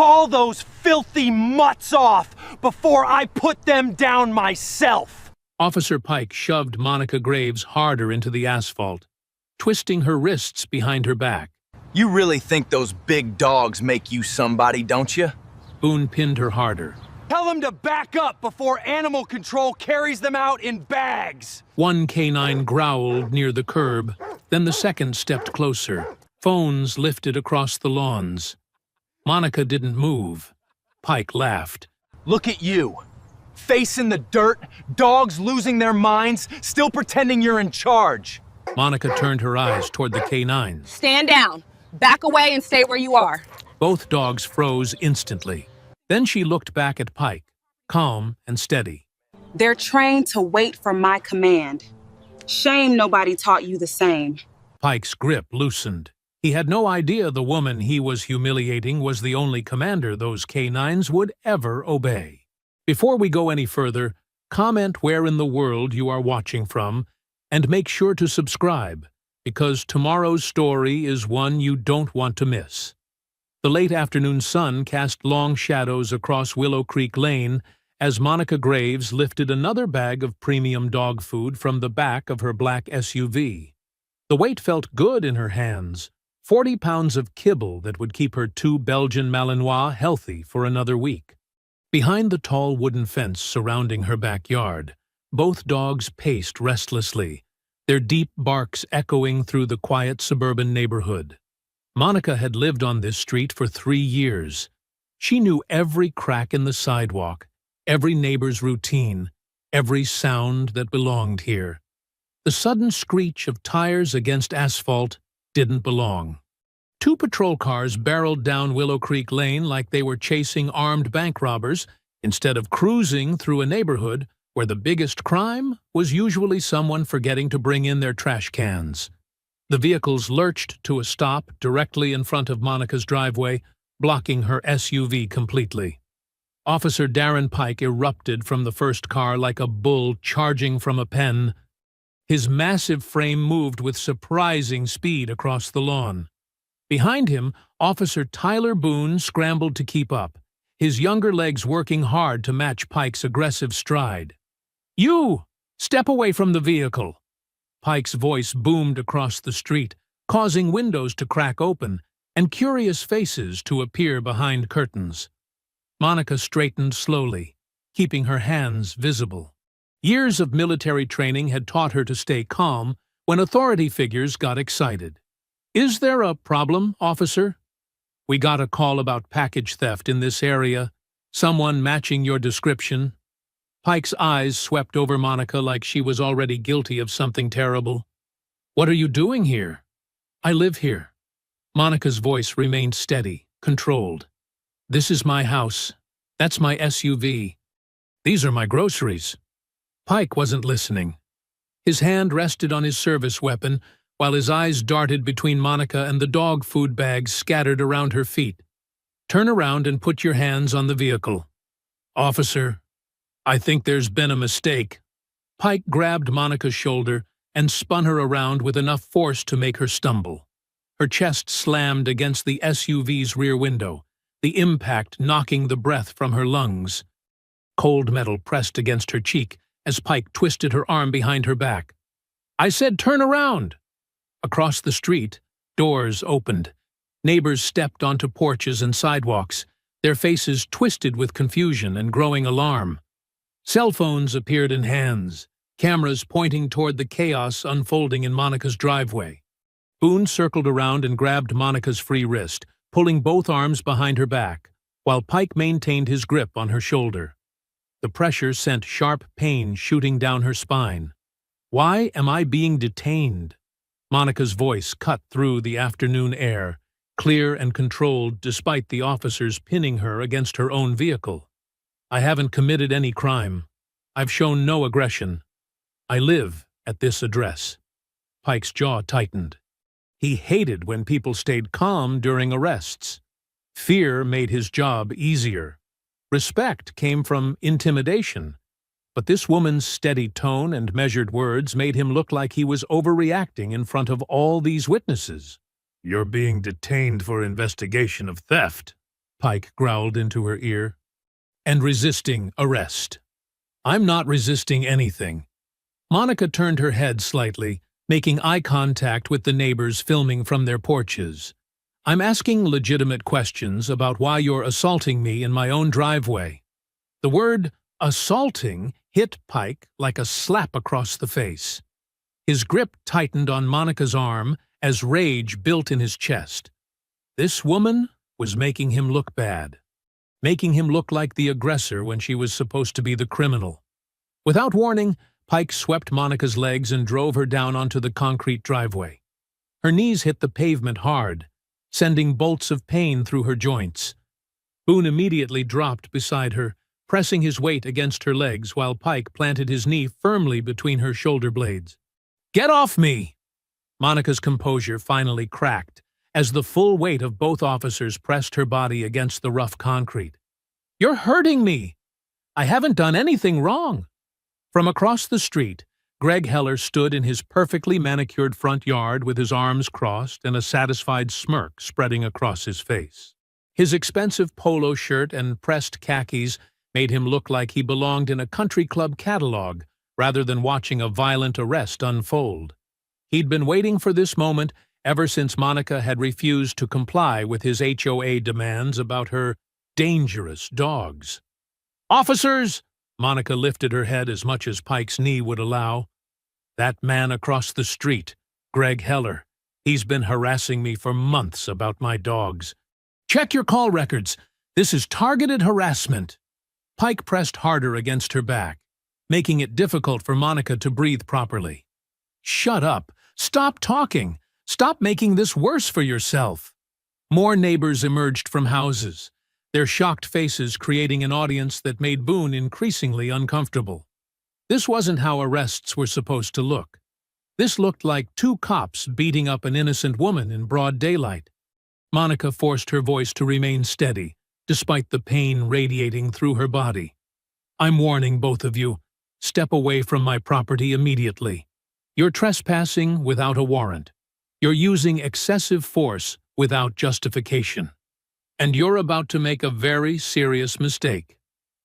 Haul those filthy mutts off before I put them down myself. Officer Pike shoved Monica Graves harder into the asphalt, twisting her wrists behind her back. You really think those big dogs make you somebody, don't you? Boone pinned her harder. Tell them to back up before animal control carries them out in bags. One K9 growled near the curb, then the second stepped closer. Phones lifted across the lawns. Monica didn't move. Pike laughed. Look at you. Face in the dirt, dogs losing their minds, still pretending you're in charge. Monica turned her eyes toward the K9s. Stand down. Back away and stay where you are. Both dogs froze instantly. Then she looked back at Pike, calm and steady. They're trained to wait for my command. Shame nobody taught you the same. Pike's grip loosened. He had no idea the woman he was humiliating was the only commander those K9s would ever obey. Before we go any further, comment where in the world you are watching from, and make sure to subscribe, because tomorrow's story is one you don't want to miss. The late afternoon sun cast long shadows across Willow Creek Lane as Monica Graves lifted another bag of premium dog food from the back of her black SUV. The weight felt good in her hands, 40 pounds of kibble that would keep her 2 Belgian Malinois healthy for another week. Behind the tall wooden fence surrounding her backyard, both dogs paced restlessly, their deep barks echoing through the quiet suburban neighborhood. Monica had lived on this street for 3 years. She knew every crack in the sidewalk, every neighbor's routine, every sound that belonged here. The sudden screech of tires against asphalt didn't belong. 2 patrol cars barreled down Willow Creek Lane like they were chasing armed bank robbers instead of cruising through a neighborhood where the biggest crime was usually someone forgetting to bring in their trash cans. The vehicles lurched to a stop directly in front of Monica's driveway, blocking her SUV completely. Officer Darren Pike erupted from the first car like a bull charging from a pen. His massive frame moved with surprising speed across the lawn. Behind him, Officer Tyler Boone scrambled to keep up, his younger legs working hard to match Pike's aggressive stride. "You! Step away from the vehicle!" Pike's voice boomed across the street, causing windows to crack open and curious faces to appear behind curtains. Monica straightened slowly, keeping her hands visible. Years of military training had taught her to stay calm when authority figures got excited. "Is there a problem, officer?" "We got a call about package theft in this area. Someone matching your description." Pike's eyes swept over Monica like she was already guilty of something terrible. "What are you doing here?" "I live here." Monica's voice remained steady, controlled. "This is my house. That's my SUV. These are my groceries." Pike wasn't listening. His hand rested on his service weapon, while his eyes darted between Monica and the dog food bags scattered around her feet. "Turn around and put your hands on the vehicle." "Officer, I think there's been a mistake." Pike grabbed Monica's shoulder and spun her around with enough force to make her stumble. Her chest slammed against the SUV's rear window, the impact knocking the breath from her lungs. Cold metal pressed against her cheek as Pike twisted her arm behind her back. "I said turn around!" Across the street, doors opened. Neighbors stepped onto porches and sidewalks, their faces twisted with confusion and growing alarm. Cell phones appeared in hands, cameras pointing toward the chaos unfolding in Monica's driveway. Boone circled around and grabbed Monica's free wrist, pulling both arms behind her back, while Pike maintained his grip on her shoulder. The pressure sent sharp pain shooting down her spine. "Why am I being detained?" Monica's voice cut through the afternoon air, clear and controlled despite the officers pinning her against her own vehicle. "I haven't committed any crime. I've shown no aggression. I live at this address." Pike's jaw tightened. He hated when people stayed calm during arrests. Fear made his job easier. Respect came from intimidation. But this woman's steady tone and measured words made him look like he was overreacting in front of all these witnesses. "You're being detained for investigation of theft." Pike growled into her ear. "And resisting arrest." "I'm not resisting anything." Monica turned her head slightly, making eye contact with the neighbors filming from their porches. "I'm asking legitimate questions about why you're assaulting me in my own driveway." The word assaulting hit Pike like a slap across the face. His grip tightened on Monica's arm as rage built in his chest. This woman was making him look bad, making him look like the aggressor when she was supposed to be the criminal. Without warning, Pike swept Monica's legs and drove her down onto the concrete driveway. Her knees hit the pavement hard, sending bolts of pain through her joints. Boone immediately dropped beside her, pressing his weight against her legs while Pike planted his knee firmly between her shoulder blades. "Get off me!" Monica's composure finally cracked as the full weight of both officers pressed her body against the rough concrete. "You're hurting me! I haven't done anything wrong!" From across the street, Greg Heller stood in his perfectly manicured front yard with his arms crossed and a satisfied smirk spreading across his face. His expensive polo shirt and pressed khakis made him look like he belonged in a country club catalog rather than watching a violent arrest unfold. He'd been waiting for this moment ever since Monica had refused to comply with his HOA demands about her dangerous dogs. "Officers!" Monica lifted her head as much as Pike's knee would allow. "That man across the street, Greg Heller, he's been harassing me for months about my dogs. Check your call records. This is targeted harassment." Pike pressed harder against her back, making it difficult for Monica to breathe properly. "Shut up. Stop talking. Stop making this worse for yourself." More neighbors emerged from houses, their shocked faces creating an audience that made Boone increasingly uncomfortable. This wasn't how arrests were supposed to look. This looked like two cops beating up an innocent woman in broad daylight. Monica forced her voice to remain steady, despite the pain radiating through her body. "I'm warning both of you. Step away from my property immediately. You're trespassing without a warrant. You're using excessive force without justification. And you're about to make a very serious mistake."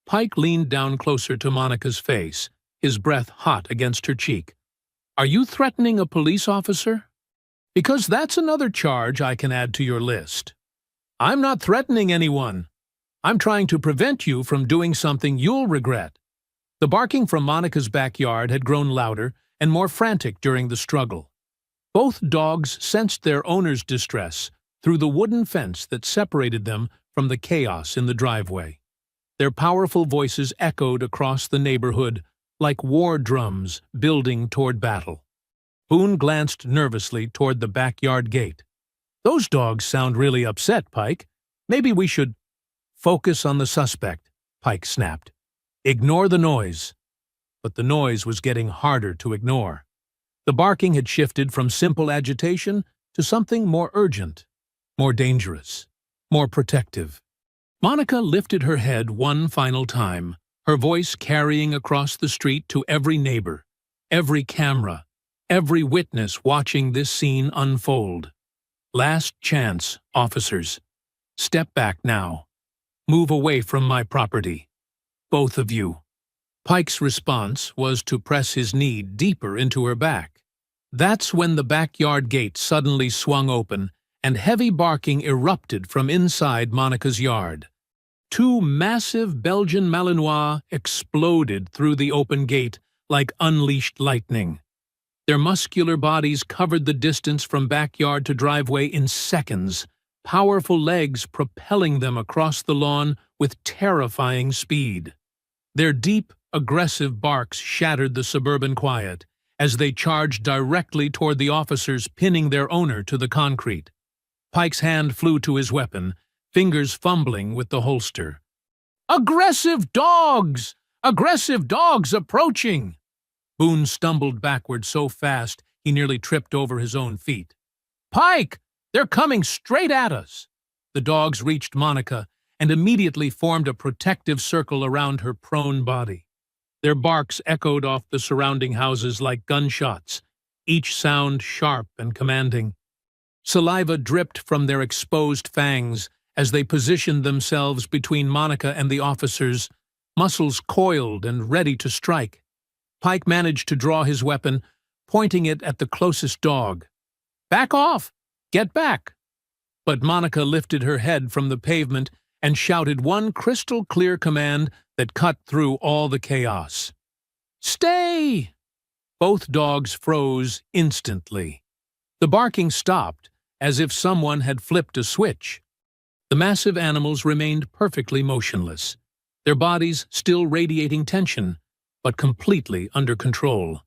Pike leaned down closer to Monica's face, his breath hot against her cheek. "Are you threatening a police officer? Because that's another charge I can add to your list." "I'm not threatening anyone. I'm trying to prevent you from doing something you'll regret." The barking from Monica's backyard had grown louder and more frantic during the struggle. Both dogs sensed their owner's distress through the wooden fence that separated them from the chaos in the driveway. Their powerful voices echoed across the neighborhood like war drums building toward battle. Boone glanced nervously toward the backyard gate. "Those dogs sound really upset, Pike. Maybe we should—" "Focus on the suspect," Pike snapped. "Ignore the noise." But the noise was getting harder to ignore. The barking had shifted from simple agitation to something more urgent, more dangerous, more protective. Monica lifted her head one final time, her voice carrying across the street to every neighbor, every camera, every witness watching this scene unfold. "Last chance, officers. Step back now. Move away from my property. Both of you." Pike's response was to press his knee deeper into her back. That's when the backyard gate suddenly swung open and heavy barking erupted from inside Monica's yard. Two massive Belgian Malinois exploded through the open gate like unleashed lightning. Their muscular bodies covered the distance from backyard to driveway in seconds, powerful legs propelling them across the lawn with terrifying speed. Their deep, aggressive barks shattered the suburban quiet as they charged directly toward the officers, pinning their owner to the concrete. Pike's hand flew to his weapon, fingers fumbling with the holster. "Aggressive dogs! Aggressive dogs approaching!" Boone stumbled backward so fast he nearly tripped over his own feet. "Pike! They're coming straight at us!" The dogs reached Monica and immediately formed a protective circle around her prone body. Their barks echoed off the surrounding houses like gunshots, each sound sharp and commanding. Saliva dripped from their exposed fangs As they positioned themselves between Monica and the officers, muscles coiled and ready to strike, Pike managed to draw his weapon, pointing it at the closest dog. "Back off! Get back!" But Monica lifted her head from the pavement and shouted one crystal-clear command that cut through all the chaos. "Stay!" Both dogs froze instantly. The barking stopped, as if someone had flipped a switch. The massive animals remained perfectly motionless, their bodies still radiating tension, but completely under control.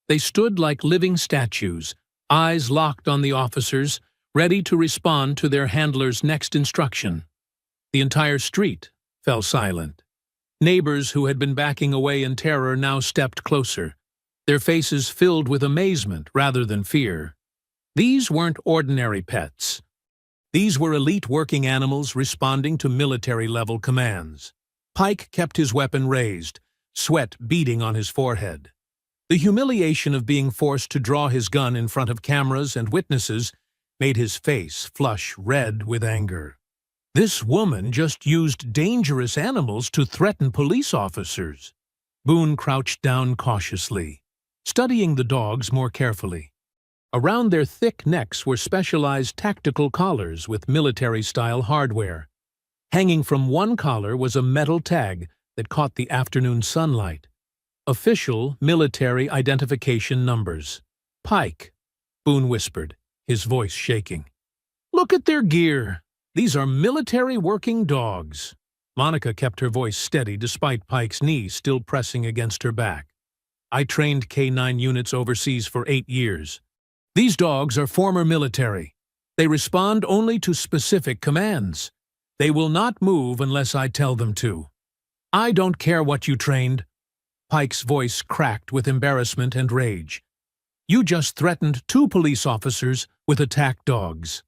They stood like living statues, eyes locked on the officers, ready to respond to their handler's next instruction. The entire street fell silent. Neighbors who had been backing away in terror now stepped closer, their faces filled with amazement rather than fear. These weren't ordinary pets. These were elite working animals responding to military-level commands. Pike kept his weapon raised, sweat beading on his forehead. The humiliation of being forced to draw his gun in front of cameras and witnesses made his face flush red with anger. This woman just used dangerous animals to threaten police officers. Boone crouched down cautiously, studying the dogs more carefully. Around their thick necks were specialized tactical collars with military-style hardware. Hanging from one collar was a metal tag that caught the afternoon sunlight. Official military identification numbers. "Pike," Boone whispered, his voice shaking. "Look at their gear. These are military working dogs." Monica kept her voice steady despite Pike's knee still pressing against her back. "I trained K9 units overseas for 8 years. These dogs are former military. They respond only to specific commands. They will not move unless I tell them to. I don't care what you trained." Pike's voice cracked with embarrassment and rage. "You just threatened 2 police officers with attack dogs."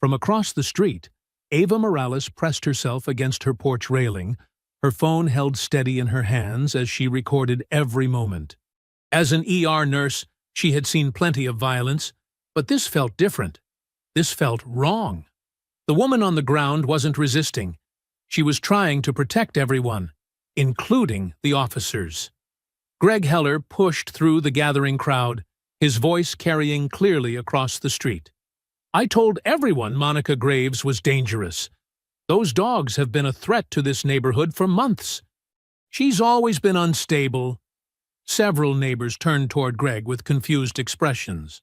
From across the street, Ava Morales pressed herself against her porch railing, her phone held steady in her hands as she recorded every moment. As an ER nurse, she had seen plenty of violence, but this felt different. This felt wrong. The woman on the ground wasn't resisting. She was trying to protect everyone, including the officers. Greg Heller pushed through the gathering crowd, his voice carrying clearly across the street. "I told everyone Monica Graves was dangerous. Those dogs have been a threat to this neighborhood for months. She's always been unstable." Several neighbors turned toward Greg with confused expressions.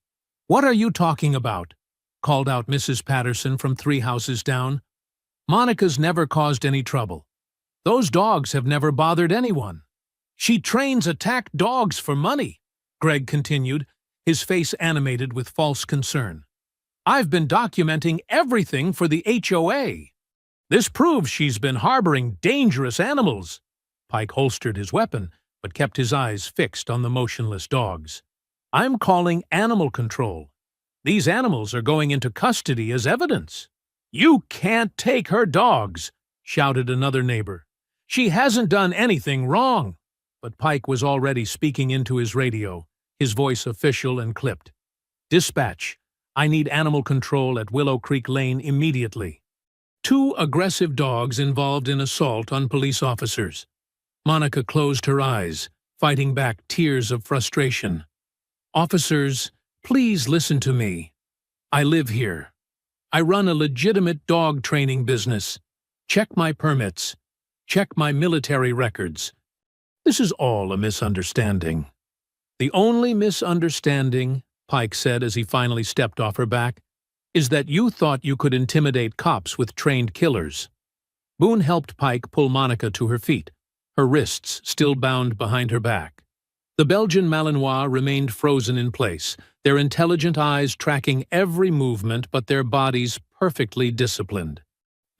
"What are you talking about?" called out Mrs. Patterson from 3 houses down. "Monica's never caused any trouble. Those dogs have never bothered anyone. She trains attack dogs for money," Greg continued, his face animated with false concern. "I've been documenting everything for the HOA. This proves she's been harboring dangerous animals." Pike holstered his weapon, but kept his eyes fixed on the motionless dogs. "I'm calling animal control. These animals are going into custody as evidence." "You can't take her dogs," shouted another neighbor. "She hasn't done anything wrong." But Pike was already speaking into his radio, his voice official and clipped. "Dispatch, I need animal control at Willow Creek Lane immediately. 2 aggressive dogs involved in assault on police officers." Monica closed her eyes, fighting back tears of frustration. "Officers, please listen to me. I live here. I run a legitimate dog training business. Check my permits. Check my military records. This is all a misunderstanding." "The only misunderstanding," Pike said as he finally stepped off her back, "is that you thought you could intimidate cops with trained killers." Boone helped Pike pull Monica to her feet, her wrists still bound behind her back. The Belgian Malinois remained frozen in place, their intelligent eyes tracking every movement but their bodies perfectly disciplined.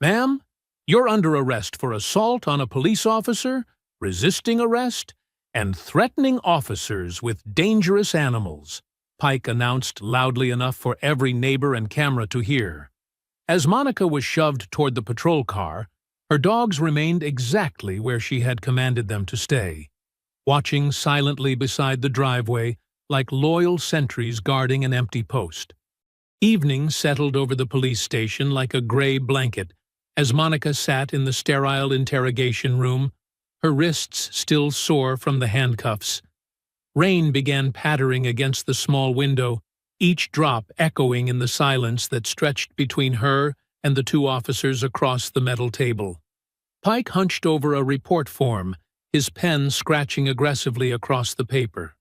"Ma'am, you're under arrest for assault on a police officer, resisting arrest, and threatening officers with dangerous animals," Pike announced loudly enough for every neighbor and camera to hear. As Monica was shoved toward the patrol car, her dogs remained exactly where she had commanded them to stay, watching silently beside the driveway like loyal sentries guarding an empty post. Evening settled over the police station like a gray blanket, As Monica sat in the sterile interrogation room, her wrists still sore from the handcuffs, rain began pattering against the small window, each drop echoing in the silence that stretched between her and the two officers across the metal table. Pike hunched over a report form, his pen scratching aggressively across the paper.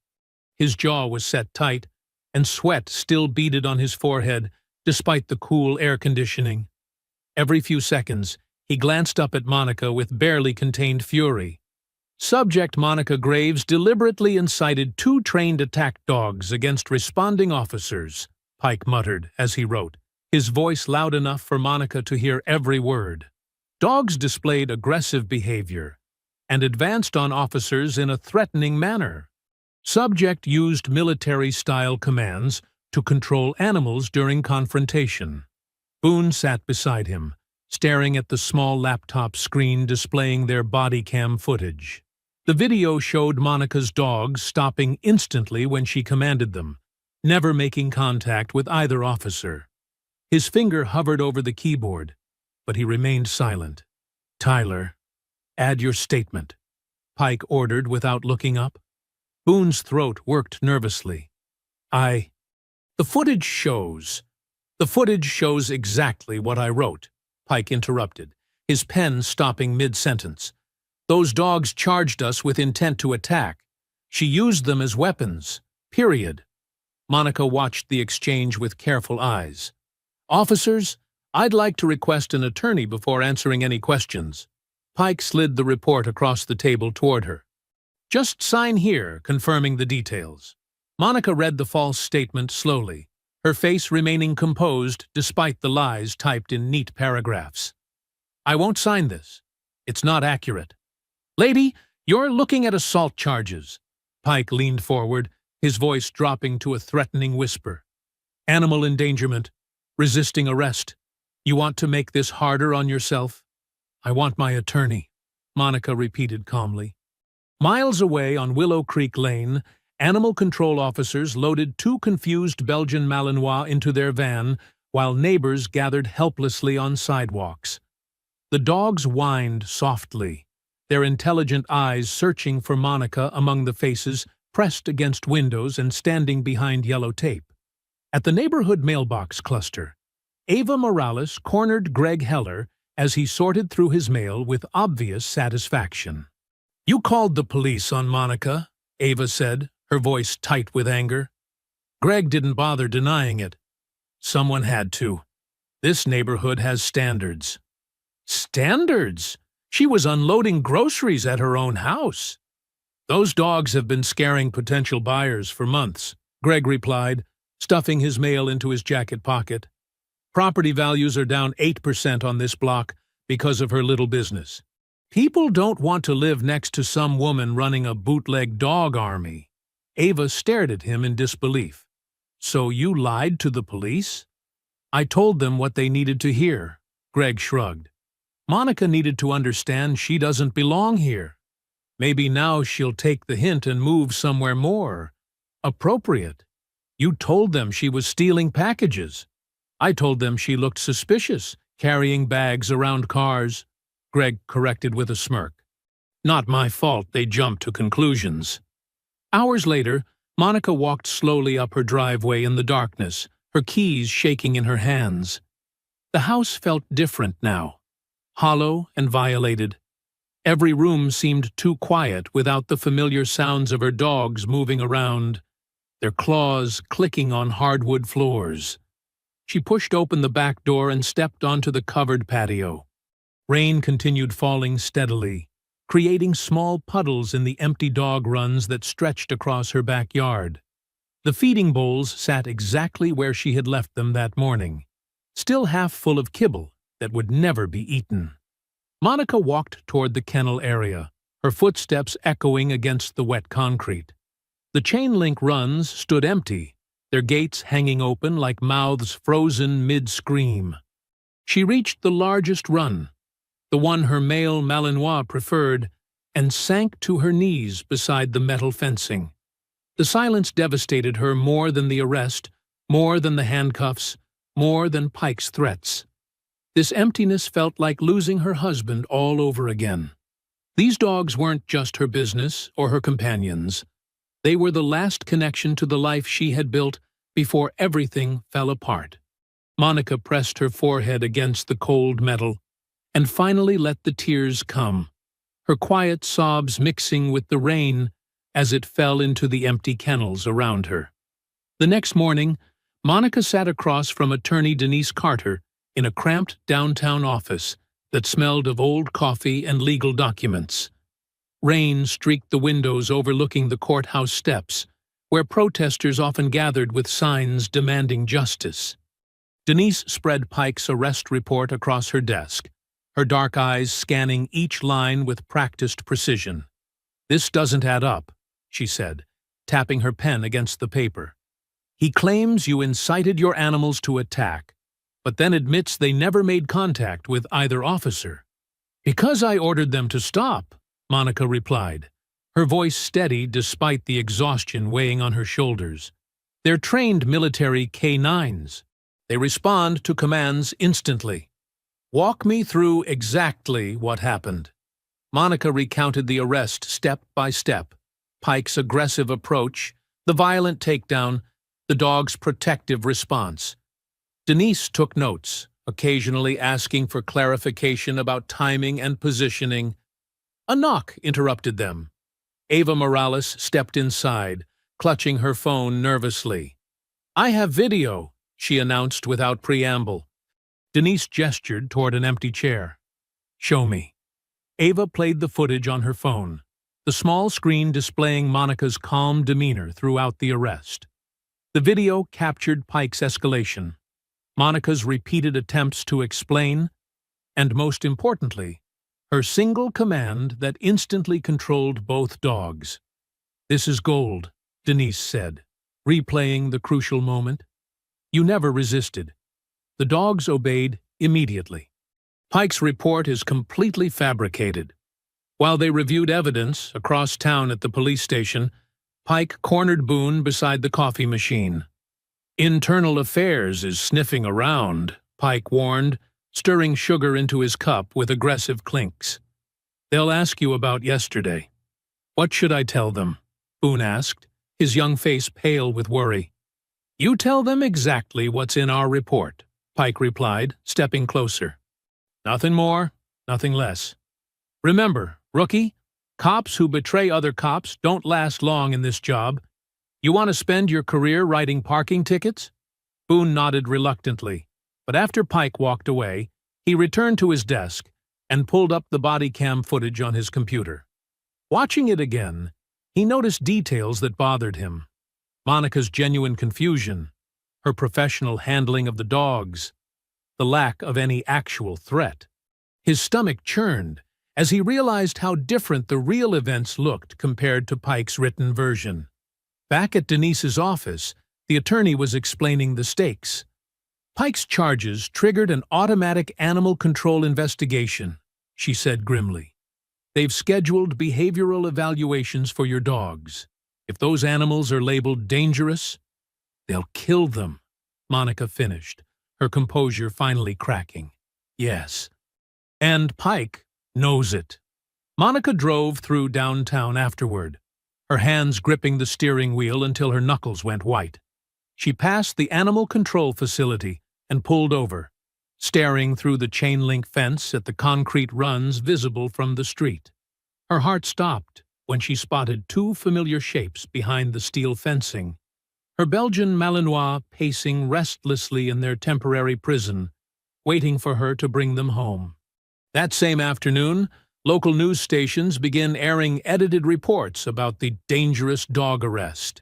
His jaw was set tight, and sweat still beaded on his forehead despite the cool air conditioning. Every few seconds, he glanced up at Monica with barely contained fury. Subject Monica Graves deliberately incited 2 trained attack dogs against responding officers, Pike muttered as he wrote, his voice loud enough for Monica to hear every word. Dogs displayed aggressive behavior and advanced on officers in a threatening manner. Subject used military-style commands to control animals during confrontation. Boone sat beside him, staring at the small laptop screen displaying their body cam footage. The video showed Monica's dogs stopping instantly when she commanded them, never making contact with either officer. His finger hovered over the keyboard, but he remained silent. "Tyler, add your statement," Pike ordered without looking up. Boone's throat worked nervously. The footage shows exactly what I wrote," Pike interrupted, his pen stopping mid-sentence. "Those dogs charged us with intent to attack. She used them as weapons. Period." Monica watched the exchange with careful eyes. "Officers, I'd like to request an attorney before answering any questions." Pike slid the report across the table toward her. "Just sign here, confirming the details." Monica read the false statement slowly, her face remaining composed despite the lies typed in neat paragraphs. "I won't sign this. It's not accurate." "Lady, you're looking at assault charges." Pike leaned forward, his voice dropping to a threatening whisper. "Animal endangerment, resisting arrest. You want to make this harder on yourself?" "I want my attorney," Monica repeated calmly. Miles away on Willow Creek Lane, animal control officers loaded 2 confused Belgian Malinois into their van while neighbors gathered helplessly on sidewalks. The dogs whined softly, their intelligent eyes searching for Monica among the faces pressed against windows and standing behind yellow tape. At the neighborhood mailbox cluster, Ava Morales cornered Greg Heller as he sorted through his mail with obvious satisfaction. "You called the police on Monica," Ava said, her voice tight with anger. Greg didn't bother denying it. "Someone had to. This neighborhood has standards." "Standards? She was unloading groceries at her own house." "Those dogs have been scaring potential buyers for months," Greg replied, stuffing his mail into his jacket pocket. "Property values are down 8% on this block because of her little business. People don't want to live next to some woman running a bootleg dog army." Ava stared at him in disbelief. "So you lied to the police?" "I told them what they needed to hear," Greg shrugged. "Monica needed to understand she doesn't belong here. Maybe now she'll take the hint and move somewhere more appropriate. You told them she was stealing packages." "I told them she looked suspicious, carrying bags around cars," Greg corrected with a smirk. "Not my fault they jumped to conclusions." Hours later, Monica walked slowly up her driveway in the darkness, her keys shaking in her hands. The house felt different now, hollow and violated. Every room seemed too quiet without the familiar sounds of her dogs moving around, their claws clicking on hardwood floors. She pushed open the back door and stepped onto the covered patio. Rain continued falling steadily, creating small puddles in the empty dog runs that stretched across her backyard. The feeding bowls sat exactly where she had left them that morning, still half full of kibble that would never be eaten. Monica walked toward the kennel area, her footsteps echoing against the wet concrete. The chain-link runs stood empty, their gates hanging open like mouths frozen mid-scream. She reached the largest run, the one her male Malinois preferred, and sank to her knees beside the metal fencing. The silence devastated her more than the arrest, more than the handcuffs, more than Pike's threats. This emptiness felt like losing her husband all over again. These dogs weren't just her business or her companions. They were the last connection to the life she had built before everything fell apart. Monica pressed her forehead against the cold metal and finally let the tears come, her quiet sobs mixing with the rain as it fell into the empty kennels around her. The next morning, Monica sat across from attorney Denise Carter in a cramped downtown office that smelled of old coffee and legal documents. Rain streaked the windows overlooking the courthouse steps, where protesters often gathered with signs demanding justice. Denise spread Pike's arrest report across her desk, her dark eyes scanning each line with practiced precision. "This doesn't add up," she said, tapping her pen against the paper. "He claims you incited your animals to attack, but then admits they never made contact with either officer." "Because I ordered them to stop," Monica replied, her voice steady despite the exhaustion weighing on her shoulders. "They're trained military K9s. They respond to commands instantly." "Walk me through exactly what happened." Monica recounted the arrest step by step, Pike's aggressive approach, the violent takedown, the dog's protective response. Denise took notes, occasionally asking for clarification about timing and positioning. A knock interrupted them. Ava Morales stepped inside, clutching her phone nervously. "I have video," she announced without preamble. Denise gestured toward an empty chair. "Show me." Ava played the footage on her phone, the small screen displaying Monica's calm demeanor throughout the arrest. The video captured Pike's escalation, Monica's repeated attempts to explain, and most importantly, her single command that instantly controlled both dogs. "This is gold," Denise said, replaying the crucial moment. "You never resisted. The dogs obeyed immediately." Pike's report is completely fabricated. While they reviewed evidence across town at the police station, Pike cornered Boone beside the coffee machine. "Internal Affairs is sniffing around," Pike warned, stirring sugar into his cup with aggressive clinks. "They'll ask you about yesterday." "What should I tell them?" Boone asked, his young face pale with worry. "You tell them exactly what's in our report," Pike replied, stepping closer. "Nothing more, nothing less. Remember, rookie, cops who betray other cops don't last long in this job. You want to spend your career writing parking tickets?" Boone nodded reluctantly, but after Pike walked away, he returned to his desk and pulled up the body cam footage on his computer. Watching it again, he noticed details that bothered him. Monica's genuine confusion, her professional handling of the dogs, the lack of any actual threat. His stomach churned as he realized how different the real events looked compared to Pike's written version. Back at Denise's office, the attorney was explaining the stakes. "Pike's charges triggered an automatic animal control investigation," she said grimly. "They've scheduled behavioral evaluations for your dogs. If those animals are labeled dangerous, they'll kill them," Monica finished, her composure finally cracking. "Yes. And Pike knows it." Monica drove through downtown afterward, her hands gripping the steering wheel until her knuckles went white. She passed the animal control facility and pulled over, staring through the chain-link fence at the concrete runs visible from the street. Her heart stopped when she spotted two familiar shapes behind the steel fencing, her Belgian Malinois pacing restlessly in their temporary prison, waiting for her to bring them home. That same afternoon, local news stations began airing edited reports about the dangerous dog arrest.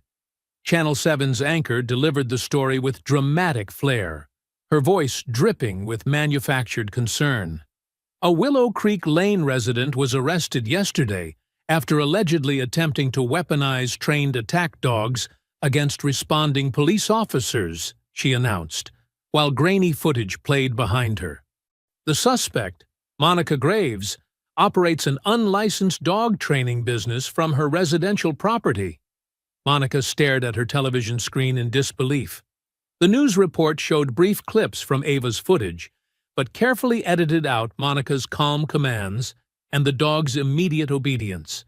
Channel 7's anchor delivered the story with dramatic flair, her voice dripping with manufactured concern. "A Willow Creek Lane resident was arrested yesterday after allegedly attempting to weaponize trained attack dogs against responding police officers," she announced, while grainy footage played behind her. "The suspect, Monica Graves, operates an unlicensed dog training business from her residential property." Monica stared at her television screen in disbelief. The news report showed brief clips from Ava's footage, but carefully edited out Monica's calm commands and the dog's immediate obedience.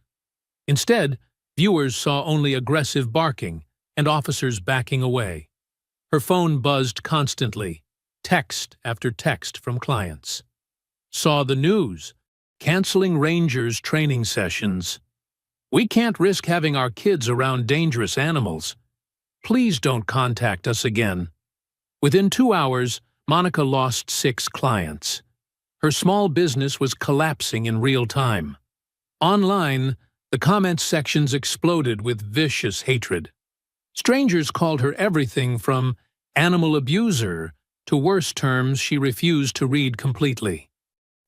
Instead, viewers saw only aggressive barking and officers backing away. Her phone buzzed constantly, text after text from clients. Saw the news, canceling rangers' training sessions. We can't risk having our kids around dangerous animals. Please don't contact us again. Within 2 hours, Monica lost 6 clients. Her small business was collapsing in real time. Online, the comments sections exploded with vicious hatred. Strangers called her everything from animal abuser to worse terms she refused to read completely.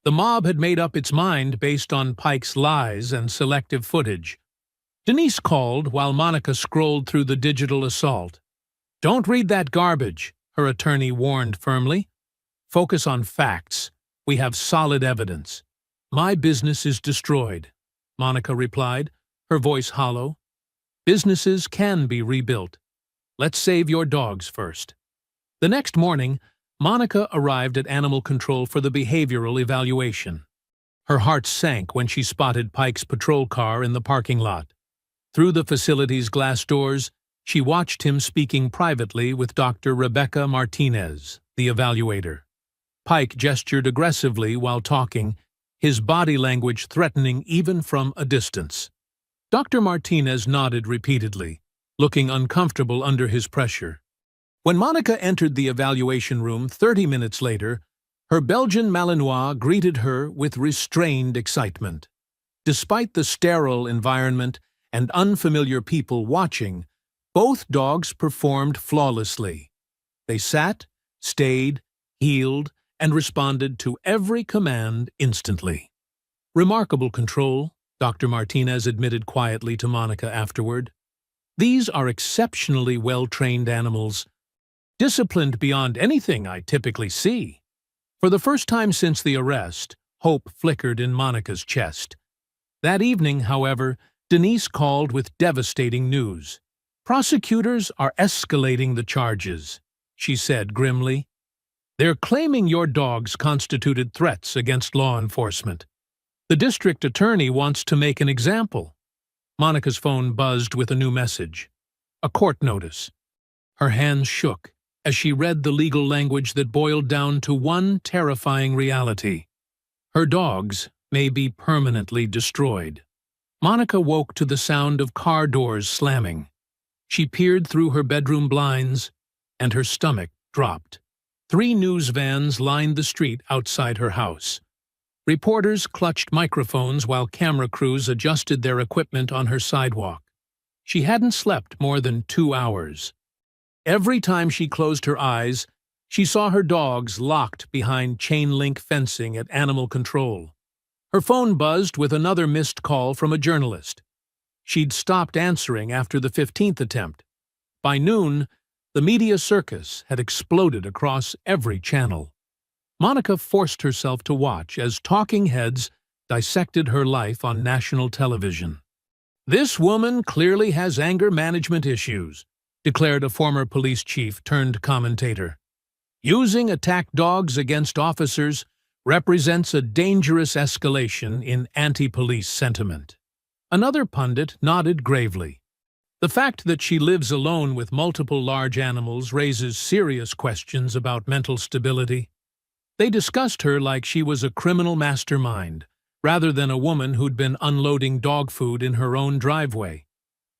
The mob had made up its mind based on Pike's lies and selective footage. Denise called while Monica scrolled through the digital assault. "Don't read that garbage," her attorney warned firmly. "Focus on facts. We have solid evidence." "My business is destroyed," Monica replied, her voice hollow. "Businesses can be rebuilt. Let's save your dogs first." The next morning, Monica arrived at Animal Control for the behavioral evaluation. Her heart sank when she spotted Pike's patrol car in the parking lot. Through the facility's glass doors, she watched him speaking privately with Dr. Rebecca Martinez, the evaluator. Pike gestured aggressively while talking, his body language threatening even from a distance. Dr. Martinez nodded repeatedly, looking uncomfortable under his pressure. When Monica entered the evaluation room 30 minutes later, her Belgian Malinois greeted her with restrained excitement. Despite the sterile environment and unfamiliar people watching, both dogs performed flawlessly. They sat, stayed, heeled, and responded to every command instantly. "Remarkable control," Dr. Martinez admitted quietly to Monica afterward. "These are exceptionally well-trained animals, disciplined beyond anything I typically see." For the first time since the arrest, hope flickered in Monica's chest. That evening, however, Denise called with devastating news. "Prosecutors are escalating the charges," she said grimly. "They're claiming your dogs constituted threats against law enforcement. The district attorney wants to make an example." Monica's phone buzzed with a new message. A court notice. Her hands shook as she read the legal language that boiled down to one terrifying reality. Her dogs may be permanently destroyed. Monica woke to the sound of car doors slamming. She peered through her bedroom blinds, and her stomach dropped. 3 news vans lined the street outside her house. Reporters clutched microphones while camera crews adjusted their equipment on her sidewalk. She hadn't slept more than 2 hours. Every time she closed her eyes, she saw her dogs locked behind chain-link fencing at Animal Control. Her phone buzzed with another missed call from a journalist. She'd stopped answering after the 15th attempt. By noon, the media circus had exploded across every channel. Monica forced herself to watch as talking heads dissected her life on national television. "This woman clearly has anger management issues," declared a former police chief turned commentator. "Using attack dogs against officers represents a dangerous escalation in anti-police sentiment." Another pundit nodded gravely. The fact that she lives alone with multiple large animals raises serious questions about mental stability. They discussed her like she was a criminal mastermind, rather than a woman who'd been unloading dog food in her own driveway.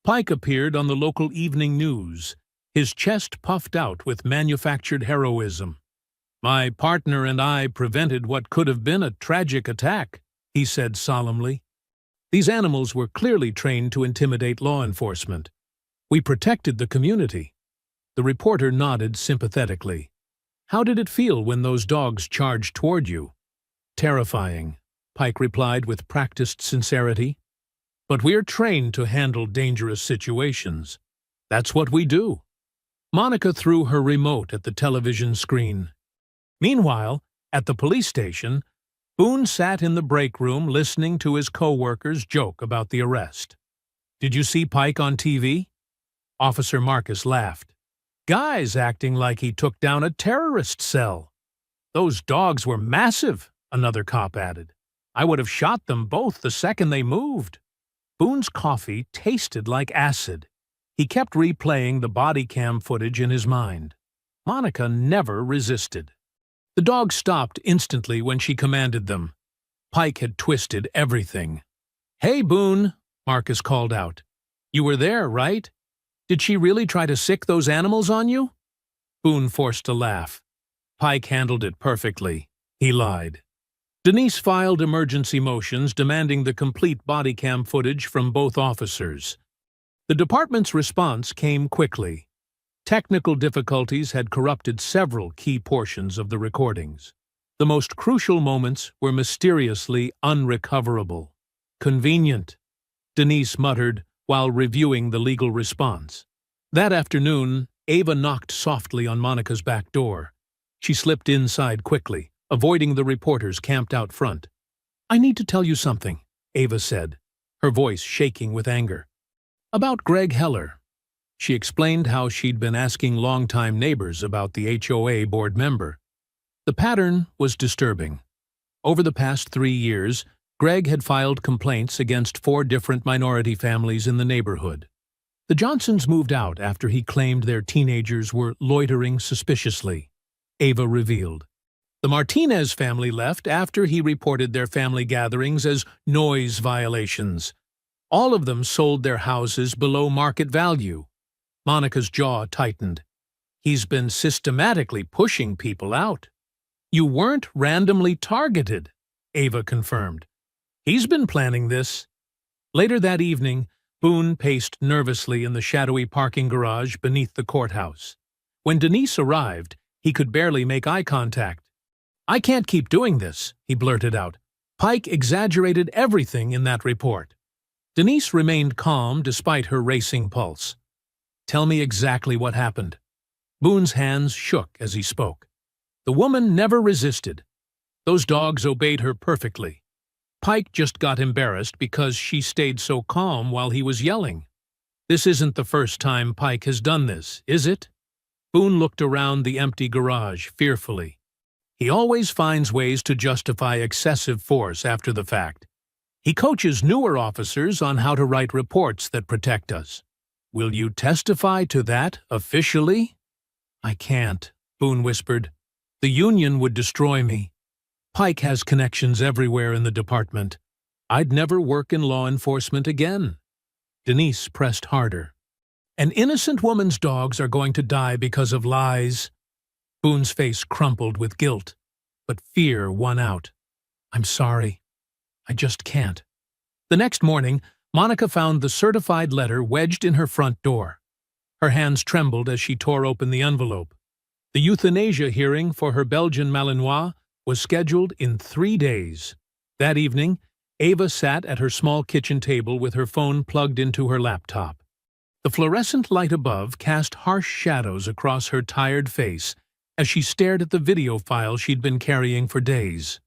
Pike appeared on the local evening news, his chest puffed out with manufactured heroism. "My partner and I prevented what could have been a tragic attack," he said solemnly. These animals were clearly trained to intimidate law enforcement. "We protected the community." The reporter nodded sympathetically. "How did it feel when those dogs charged toward you?" "Terrifying," Pike replied with practiced sincerity. "But we're trained to handle dangerous situations. That's what we do." Monica threw her remote at the television screen. Meanwhile, at the police station, Boone sat in the break room listening to his co-workers joke about the arrest. "Did you see Pike on TV?" Officer Marcus laughed. "Guy's acting like he took down a terrorist cell." Those dogs were massive, another cop added. I would have shot them both the second they moved. Boone's coffee tasted like acid. He kept replaying the body cam footage in his mind. Monica never resisted. The dogs stopped instantly when she commanded them. Pike had twisted everything. "Hey, Boone," Marcus called out. "You were there, right? Did she really try to sick those animals on you?" Boone forced a laugh. Pike handled it perfectly. He lied. Denise filed emergency motions demanding the complete body cam footage from both officers. The department's response came quickly. Technical difficulties had corrupted several key portions of the recordings. The most crucial moments were mysteriously unrecoverable. "Convenient," Denise muttered while reviewing the legal response. That afternoon, Ava knocked softly on Monica's back door. She slipped inside quickly, avoiding the reporters camped out front. "I need to tell you something," Ava said, her voice shaking with anger. "About Greg Heller." She explained how she'd been asking longtime neighbors about the HOA board member. The pattern was disturbing. Over the past 3 years, Greg had filed complaints against 4 different minority families in the neighborhood. The Johnsons moved out after he claimed their teenagers were loitering suspiciously, Ava revealed. The Martinez family left after he reported their family gatherings as noise violations. All of them sold their houses below market value. Monica's jaw tightened. "He's been systematically pushing people out." "You weren't randomly targeted," Ava confirmed. "He's been planning this." Later that evening, Boone paced nervously in the shadowy parking garage beneath the courthouse. When Denise arrived, he could barely make eye contact. "I can't keep doing this," he blurted out. "Pike exaggerated everything in that report." Denise remained calm despite her racing pulse. "Tell me exactly what happened." Boone's hands shook as he spoke. The woman never resisted. Those dogs obeyed her perfectly. Pike just got embarrassed because she stayed so calm while he was yelling. "This isn't the first time Pike has done this, is it?" Boone looked around the empty garage fearfully. "He always finds ways to justify excessive force after the fact. He coaches newer officers on how to write reports that protect us. Will you testify to that officially?" "I can't," Boone whispered. "The union would destroy me. Pike has connections everywhere in the department. I'd never work in law enforcement again." Denise pressed harder. "An innocent woman's dogs are going to die because of lies." Boone's face crumpled with guilt, but fear won out. "I'm sorry. I just can't." The next morning, Monica found the certified letter wedged in her front door. Her hands trembled as she tore open the envelope. The euthanasia hearing for her Belgian Malinois was scheduled in 3 days. That evening, Ava sat at her small kitchen table with her phone plugged into her laptop. The fluorescent light above cast harsh shadows across her tired face as she stared at the video file she'd been carrying for days.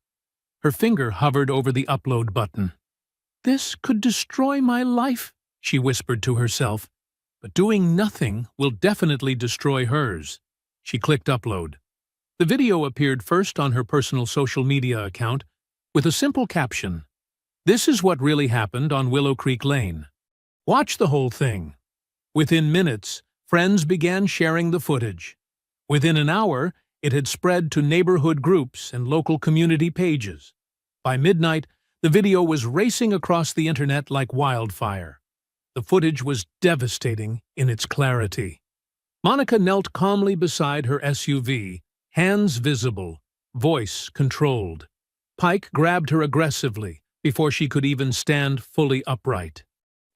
Her finger hovered over the upload button. "This could destroy my life," she whispered to herself, "but doing nothing will definitely destroy hers." She clicked upload. The video appeared first on her personal social media account with a simple caption, "This is what really happened on Willow Creek Lane. Watch the whole thing." Within minutes, friends began sharing the footage. Within an hour, it had spread to neighborhood groups and local community pages. By midnight, the video was racing across the internet like wildfire. The footage was devastating in its clarity. Monica knelt calmly beside her SUV, hands visible, voice controlled. Pike grabbed her aggressively before she could even stand fully upright.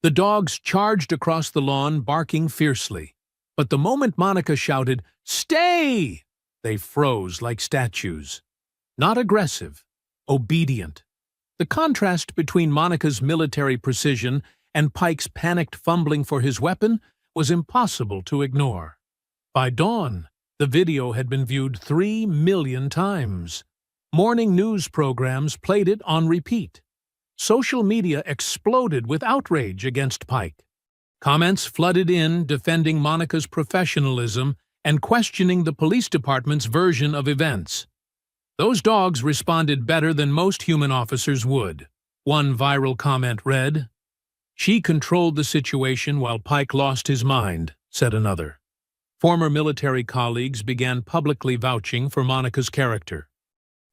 The dogs charged across the lawn, barking fiercely. But the moment Monica shouted, "Stay!" they froze like statues. Not aggressive, obedient. The contrast between Monica's military precision and Pike's panicked fumbling for his weapon was impossible to ignore. By dawn, the video had been viewed 3 million times. Morning news programs played it on repeat. Social media exploded with outrage against Pike. Comments flooded in defending Monica's professionalism and questioning the police department's version of events. Those dogs responded better than most human officers would. One viral comment read, "She controlled the situation while Pike lost his mind," said another. Former military colleagues began publicly vouching for Monica's character.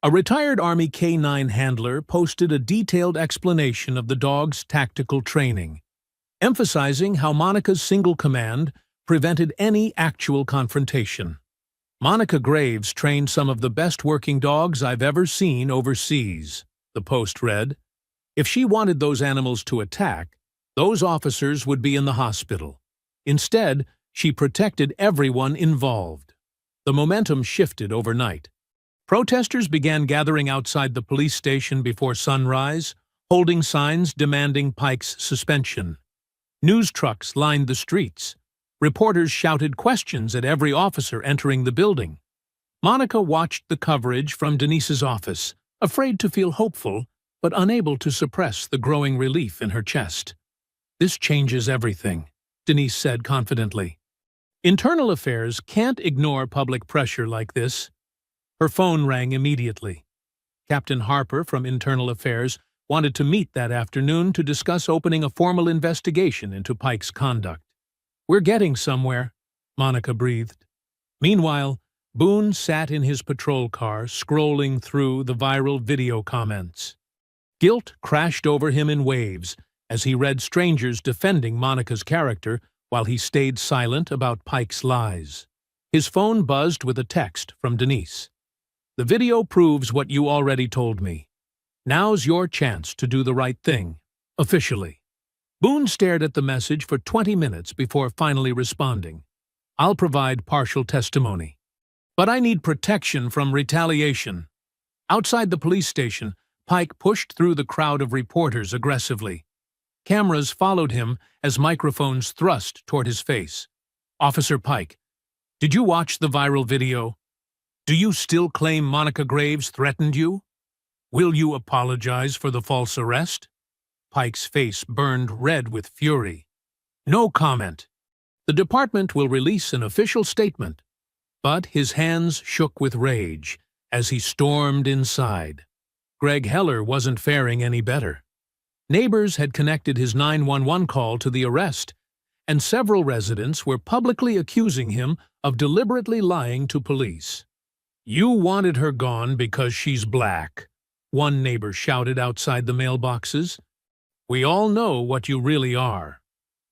A retired Army K9 handler posted a detailed explanation of the dog's tactical training, emphasizing how Monica's single command prevented any actual confrontation. "Monica Graves trained some of the best working dogs I've ever seen overseas," the post read. "If she wanted those animals to attack, those officers would be in the hospital. Instead, she protected everyone involved." The momentum shifted overnight. Protesters began gathering outside the police station before sunrise, holding signs demanding Pike's suspension. News trucks lined the streets. Reporters shouted questions at every officer entering the building. Monica watched the coverage from Denise's office, afraid to feel hopeful, but unable to suppress the growing relief in her chest. "This changes everything," Denise said confidently. "Internal Affairs can't ignore public pressure like this." Her phone rang immediately. Captain Harper from Internal Affairs wanted to meet that afternoon to discuss opening a formal investigation into Pike's conduct. "We're getting somewhere," Monica breathed. Meanwhile, Boone sat in his patrol car, scrolling through the viral video comments. Guilt crashed over him in waves as he read strangers defending Monica's character while he stayed silent about Pike's lies. His phone buzzed with a text from Denise. "The video proves what you already told me. Now's your chance to do the right thing, officially." Boone stared at the message for 20 minutes before finally responding. "I'll provide partial testimony. But I need protection from retaliation." Outside the police station, Pike pushed through the crowd of reporters aggressively. Cameras followed him as microphones thrust toward his face. "Officer Pike, did you watch the viral video? Do you still claim Monica Graves threatened you? Will you apologize for the false arrest?" Pike's face burned red with fury. "No comment. The department will release an official statement." But his hands shook with rage as he stormed inside. Greg Heller wasn't faring any better. Neighbors had connected his 911 call to the arrest, and several residents were publicly accusing him of deliberately lying to police. "You wanted her gone because she's black," one neighbor shouted outside the mailboxes. "We all know what you really are."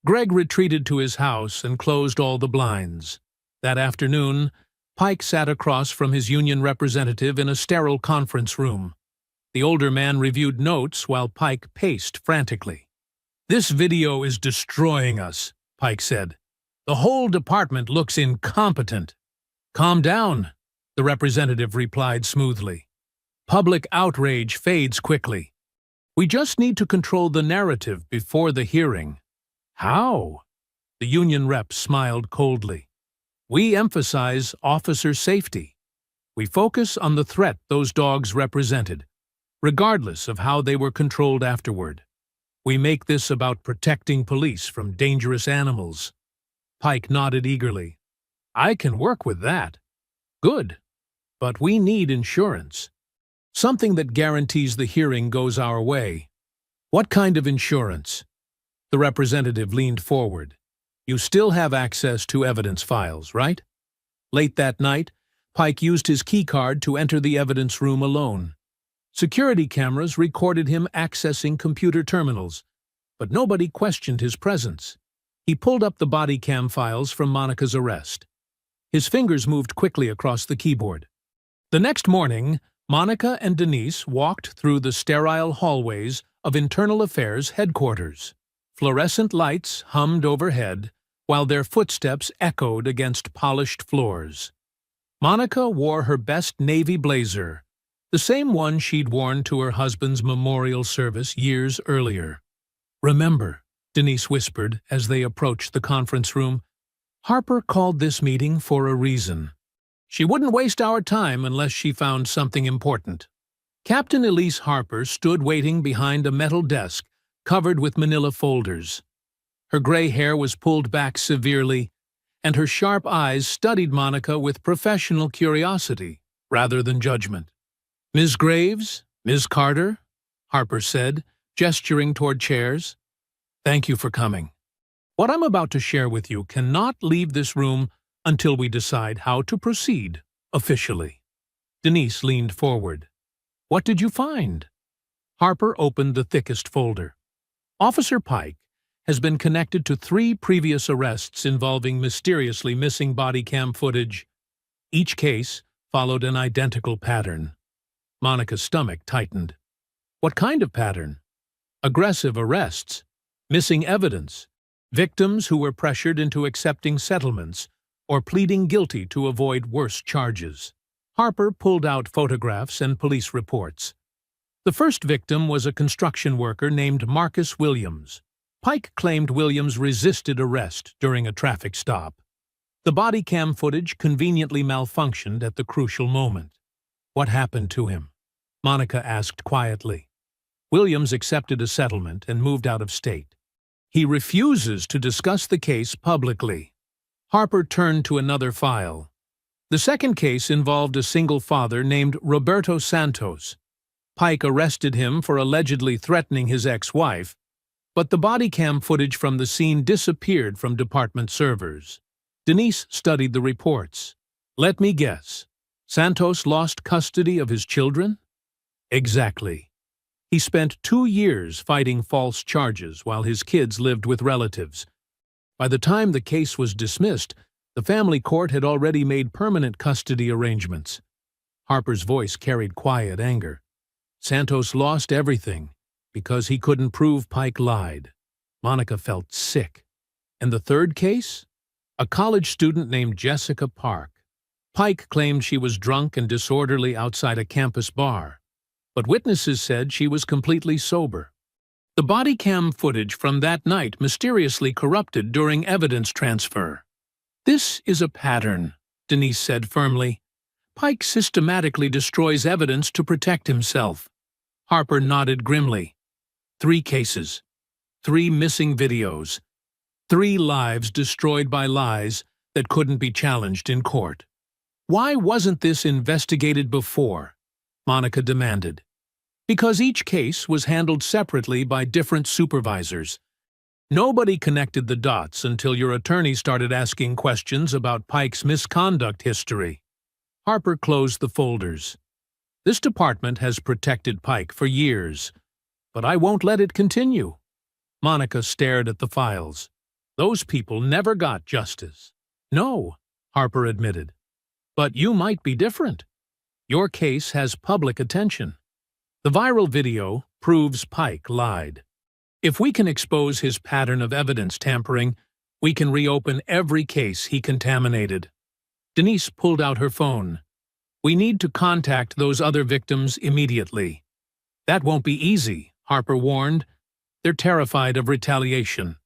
Greg retreated to his house and closed all the blinds. That afternoon, Pike sat across from his union representative in a sterile conference room. The older man reviewed notes while Pike paced frantically. "This video is destroying us," Pike said. "The whole department looks incompetent." "Calm down," the representative replied smoothly. "Public outrage fades quickly. We just need to control the narrative before the hearing." "How?" The union rep smiled coldly. "We emphasize officer safety. We focus on the threat those dogs represented, regardless of how they were controlled afterward. We make this about protecting police from dangerous animals." Pike nodded eagerly. "I can work with that." "Good. But we need insurance. Something that guarantees the hearing goes our way." "What kind of insurance?" The representative leaned forward. "You still have access to evidence files, right?" Late that night, Pike used his keycard to enter the evidence room alone. Security cameras recorded him accessing computer terminals, but nobody questioned his presence. He pulled up the body cam files from Monica's arrest. His fingers moved quickly across the keyboard. The next morning, Monica and Denise walked through the sterile hallways of Internal Affairs headquarters. Fluorescent lights hummed overhead, while their footsteps echoed against polished floors. Monica wore her best navy blazer, the same one she'd worn to her husband's memorial service years earlier. "Remember," Denise whispered as they approached the conference room, "Harper called this meeting for a reason. She wouldn't waste our time unless she found something important." Captain Elise Harper stood waiting behind a metal desk covered with manila folders. Her gray hair was pulled back severely, and her sharp eyes studied Monica with professional curiosity rather than judgment. Ms. Graves, Ms. Carter, Harper said, gesturing toward chairs. Thank you for coming. What I'm about to share with you cannot leave this room until we decide how to proceed officially. Denise leaned forward. What did you find? Harper opened the thickest folder. Officer Pike has been connected to 3 previous arrests involving mysteriously missing body cam footage. Each case followed an identical pattern. Monica's stomach tightened. What kind of pattern? Aggressive arrests, missing evidence, victims who were pressured into accepting settlements or pleading guilty to avoid worse charges. Harper pulled out photographs and police reports. The first victim was a construction worker named Marcus Williams. Pike claimed Williams resisted arrest during a traffic stop. The body cam footage conveniently malfunctioned at the crucial moment. What happened to him? Monica asked quietly. Williams accepted a settlement and moved out of state. He refuses to discuss the case publicly. Harper turned to another file. The second case involved a single father named Roberto Santos. Pike arrested him for allegedly threatening his ex-wife, but the body cam footage from the scene disappeared from department servers. Denise studied the reports. Let me guess. Santos lost custody of his children? Exactly. He spent 2 years fighting false charges while his kids lived with relatives. By the time the case was dismissed, the family court had already made permanent custody arrangements. Harper's voice carried quiet anger. Santos lost everything because he couldn't prove Pike lied. Monica felt sick. And the third case? A college student named Jessica Park. Pike claimed she was drunk and disorderly outside a campus bar, but witnesses said she was completely sober. The body cam footage from that night mysteriously corrupted during evidence transfer. This is a pattern, Denise said firmly. Pike systematically destroys evidence to protect himself. Harper nodded grimly. 3 cases, 3 missing videos, 3 lives destroyed by lies that couldn't be challenged in court. Why wasn't this investigated before? Monica demanded. Because each case was handled separately by different supervisors. Nobody connected the dots until your attorney started asking questions about Pike's misconduct history. Harper closed the folders. This department has protected Pike for years, but I won't let it continue. Monica stared at the files. Those people never got justice. No, Harper admitted. But you might be different. Your case has public attention. The viral video proves Pike lied. If we can expose his pattern of evidence tampering, we can reopen every case he contaminated. Denise pulled out her phone. We need to contact those other victims immediately. That won't be easy, Harper warned. They're terrified of retaliation.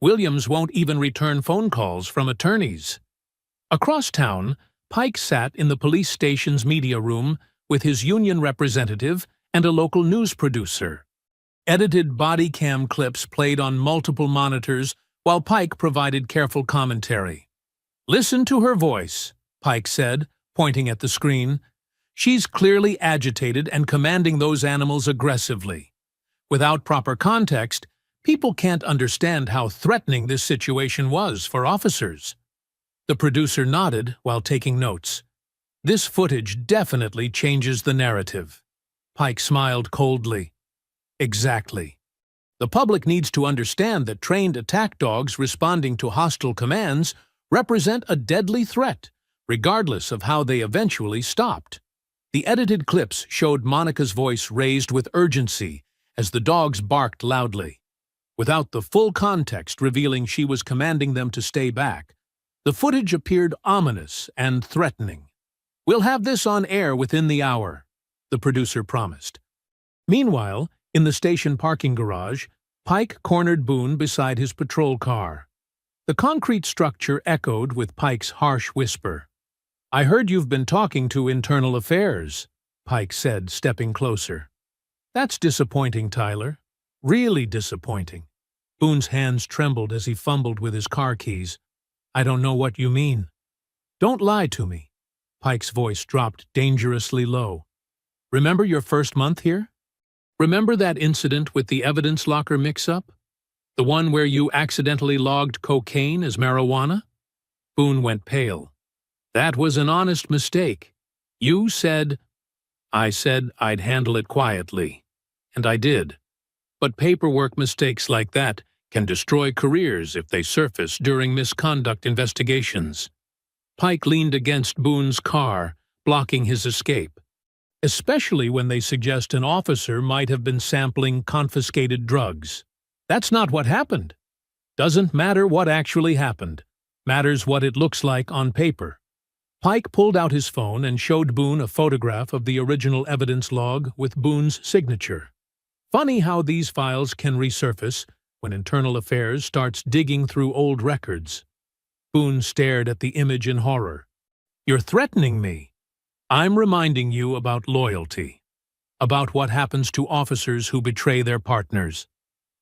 Williams won't even return phone calls from attorneys. Across town, Pike sat in the police station's media room with his union representative and a local news producer. Edited body cam clips played on multiple monitors while Pike provided careful commentary. Listen to her voice, Pike said, pointing at the screen. She's clearly agitated and commanding those animals aggressively. Without proper context, people can't understand how threatening this situation was for officers. The producer nodded while taking notes. This footage definitely changes the narrative. Pike smiled coldly. Exactly. The public needs to understand that trained attack dogs responding to hostile commands represent a deadly threat, regardless of how they eventually stopped. The edited clips showed Monica's voice raised with urgency as the dogs barked loudly. Without the full context revealing she was commanding them to stay back, the footage appeared ominous and threatening. We'll have this on air within the hour, the producer promised. Meanwhile, in the station parking garage, Pike cornered Boone beside his patrol car. The concrete structure echoed with Pike's harsh whisper. I heard you've been talking to Internal Affairs, Pike said, stepping closer. That's disappointing, Tyler. Really disappointing. Boone's hands trembled as he fumbled with his car keys. I don't know what you mean. Don't lie to me. Pike's voice dropped dangerously low. Remember your first month here? Remember that incident with the evidence locker mix-up? The one where you accidentally logged cocaine as marijuana? Boone went pale. That was an honest mistake. You said... I said I'd handle it quietly. And I did. But paperwork mistakes like that can destroy careers if they surface during misconduct investigations. Pike leaned against Boone's car, blocking his escape. Especially when they suggest an officer might have been sampling confiscated drugs. That's not what happened. Doesn't matter what actually happened. Matters what it looks like on paper. Pike pulled out his phone and showed Boone a photograph of the original evidence log with Boone's signature. Funny how these files can resurface when Internal Affairs starts digging through old records. Boone stared at the image in horror. You're threatening me. I'm reminding you about loyalty. About what happens to officers who betray their partners.